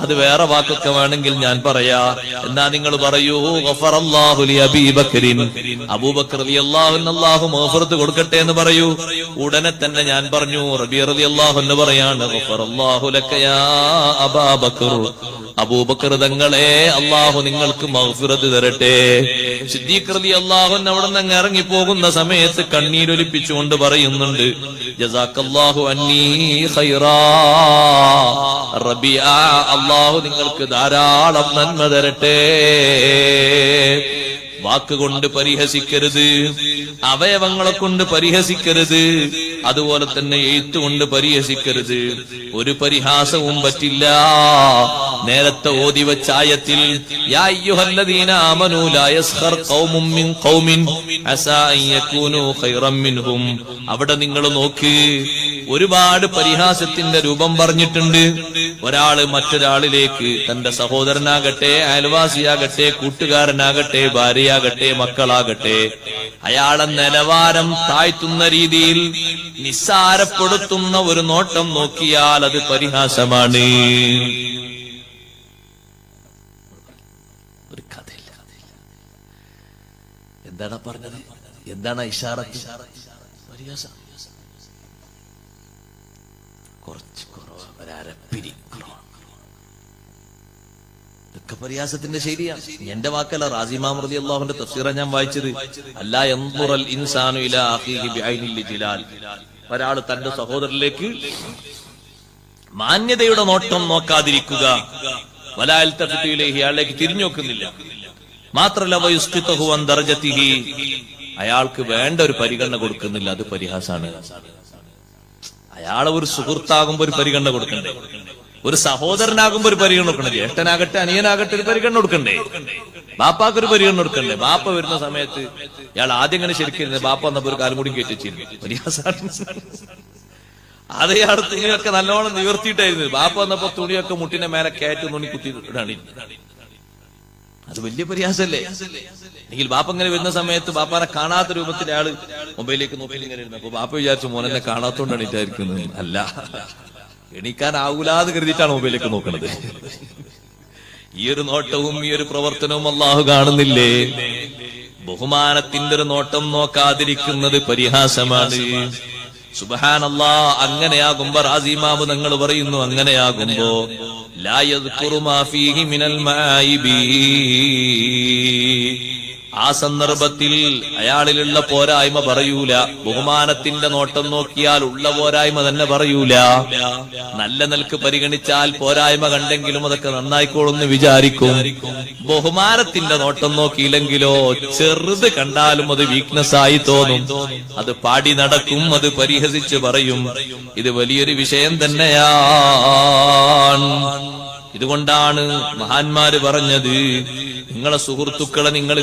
അത് വേറെ വാക്കൊക്കെ വേണമെങ്കിൽ ഞാൻ പറയാ. എന്നാ നിങ്ങൾ പറയൂ, ഗഫറല്ലാഹു ലി അബീ ബക്രിൻ, അബൂബക്കർ റളിയല്ലാഹു അൻഹു അല്ലാഹു മഗ്ഫിറത്ത് കൊടുക്കട്ടെ എന്ന് പറയൂ. ഉടനെ തന്നെ ഞാൻ പറഞ്ഞു, റബീഅ റളിയല്ലാഹു അൻഹു പറയാണ്, ഗഫറല്ലാഹു ലക യാ അബാ ബക്കർ, അബൂബക്കർ തങ്ങളെ, അല്ലാഹു നിങ്ങൾക്ക് മഗ്ഫിറത്ത് തരട്ടെ. സിദ്ദീഖ് റളിയല്ലാഹു അൻഹു അവിടെ നിന്ന് ഇറങ്ങി പോകുന്ന സമയത്ത് കണ്ണീരൊലിപ്പിച്ചുകൊണ്ട് പറയുന്നുണ്ട്, ജസാക്കല്ലാഹു അന്നീ ഖൈറാ റബീഅ, അല്ലാഹു നിങ്ങൾക്ക് ധാരാളം നന്മ തരട്ടെ. വാക്കുകൊണ്ട് പരിഹസിക്കരുത്, അവയവങ്ങളെ കൊണ്ട് പരിഹസിക്കരുത്, അതുപോലെ തന്നെ എഴുത്തുകൊണ്ട് പരിഹസിക്കരുത്. ഒരു പരിഹാസവും പറ്റില്ല. നേരത്തെ ഓതി വെച്ച ആയത്തിൽ യാ അയ്യുഹല്ലദീന ആമനൂ ലാ യസ്ഖർ ഖൗമും മിൻ ഖൗമിൻ അസാ അൻ യകൂനൂ ഖൈറൻ മിൻഹും, അവിടെ നിങ്ങൾ നോക്ക്, ഒരുപാട് പരിഹാസത്തിന്റെ രൂപം പറഞ്ഞിട്ടുണ്ട്. ഒരാള് മറ്റൊരാളിലേക്ക്, തന്റെ സഹോദരനാകട്ടെ, അയൽവാസിയാകട്ടെ, കൂട്ടുകാരനാകട്ടെ, ഭാര്യയാകട്ടെ, മക്കളാകട്ടെ, അയാളെ നിലവാരം താഴ്ത്തുന്ന രീതിയിൽ നിസ്സാരപ്പെടുത്തുന്ന ഒരു നോട്ടം നോക്കിയാൽ അത് പരിഹാസമാണ്. ഒരു കഥയില്ല. എന്താണ് പറഞ്ഞത്? എന്താണ് ഇഷാറത്ത്? പരിഹാസം. കുറച്ച് കുറവ്, ഒരരപ്പിരി കുറവ്. ഇതൊക്കെ പരിഹാസത്തിന്റെ ശൈലിയാണ്. എന്റെ വാക്കല്ല, റാസി ഇമാം റളിയല്ലാഹുവിന്റെ തഫ്സീറാ ഞാൻ വായിച്ചത്. അല്ലാ യൻദുറൽ ഇൻസാനു ഇലാ അഖീഹി ബിഐനിൽ ജിലാൽ, ഒരാൾ തന്റെ സഹോദരനിലേക്ക് മാന്യതയുടെ നോട്ടം നോക്കാതിരിക്കുക. വലാ യൽതഫിതു ഇലൈഹി, അയാളിലേക്ക് തിരിഞ്ഞു നോക്കുന്നില്ല. മാത്രല്ല വയുസ്ഖിതുഹു അൻ ദർജതിഹി, അയാൾക്ക് വേണ്ട ഒരു പരിഗണന കൊടുക്കുന്നില്ല. അത് പരിഹാസാണ്. അയാളെ ഒരു സുഹൃത്താകുമ്പോ ഒരു പരിഗണന കൊടുക്കണ്ടേ? ഒരു സഹോദരനാകുമ്പോ ഒരു പരിഗണന കൊടുക്കണ്ടേ? ജ്യേഷ്ഠനാകട്ടെ, അനിയനാകട്ടെ, ഒരു പരിഗണന കൊടുക്കണ്ടേ? ബാപ്പാക്ക് ഒരു പരിഗണന കൊടുക്കണ്ടേ? ബാപ്പ വരുന്ന സമയത്ത് ഇയാൾ ആദ്യം ഇങ്ങനെ ശരിക്കും ബാപ്പ വന്നപ്പോ ഒരു കാലും കൂടി കയറ്റിച്ചിരുന്നു. പരിഹാസാണ്. അതയാൾ തുണിയൊക്കെ നല്ലോണം നിവർത്തിയിട്ടായിരുന്നു. ബാപ്പ വന്നപ്പോ തുണിയൊക്കെ മുട്ടിന്റെ മേലെ കയറ്റി തുണി കുത്തി ഇടാണ്. അത് വലിയ പരിഹാസല്ലേ? എങ്കിൽ ബാപ്പ ഇങ്ങനെ വരുന്ന സമയത്ത് ബാപ്പാനെ കാണാത്ത രൂപത്തിൽ അയാള് മൊബൈലിലേക്ക് നോക്കി ഇങ്ങനെ ഇരുന്നു. അപ്പൊ ബാപ്പ വിചാരിച്ചു മോനെന്നെ കാണാത്തോണ്ടാണ് ഇട്ടായിരിക്കുന്നത്. അല്ല, എണീക്കാനാവൂലാന്ന് കരുതിയിട്ടാണ് മൊബൈലിലേക്ക് നോക്കുന്നത്. ഈ ഒരു നോട്ടവും ഈ ഒരു പ്രവർത്തനവും അള്ളാഹു കാണുന്നില്ലേ? ബഹുമാനത്തിന്റെ ഒരു നോട്ടം നോക്കാതിരിക്കുന്നത് പരിഹാസമാണ്. സുബ്ഹാനല്ലാഹ്. അങ്ങനെയാകുമ്പോ റാസിമാമ് തങ്ങൾ പറയുന്നു, അങ്ങനെയാകുമ്പോ ലാ യദ്കുറു മാ ഫീഹി മിനൽ മആയിബി, ആ സന്ദർഭത്തിൽ അയാളിലുള്ള പോരായ്മ പറയൂല. ബഹുമാനത്തിന്റെ നോട്ടം നോക്കിയാൽ ഉള്ള പോരായ്മ തന്നെ പറയൂല. നല്ല നിലക്ക് പരിഗണിച്ചാൽ പോരായ്മ കണ്ടെങ്കിലും അതൊക്കെ നന്നായിക്കോളെന്ന് വിചാരിക്കും. ബഹുമാനത്തിന്റെ നോട്ടം നോക്കിയില്ലെങ്കിലോ ചെറുത് കണ്ടാലും അത് വീക്ക്നെസ് ആയി തോന്നും. അത് പാടി നടക്കും, അത് പരിഹസിച്ച് പറയും. ഇത് വലിയൊരു വിഷയം തന്നെയാണ്. ഇതുകൊണ്ടാണ് മഹാന്മാര് പറഞ്ഞത്, നിങ്ങളെ സുഹൃത്തുക്കളെ നിങ്ങൾ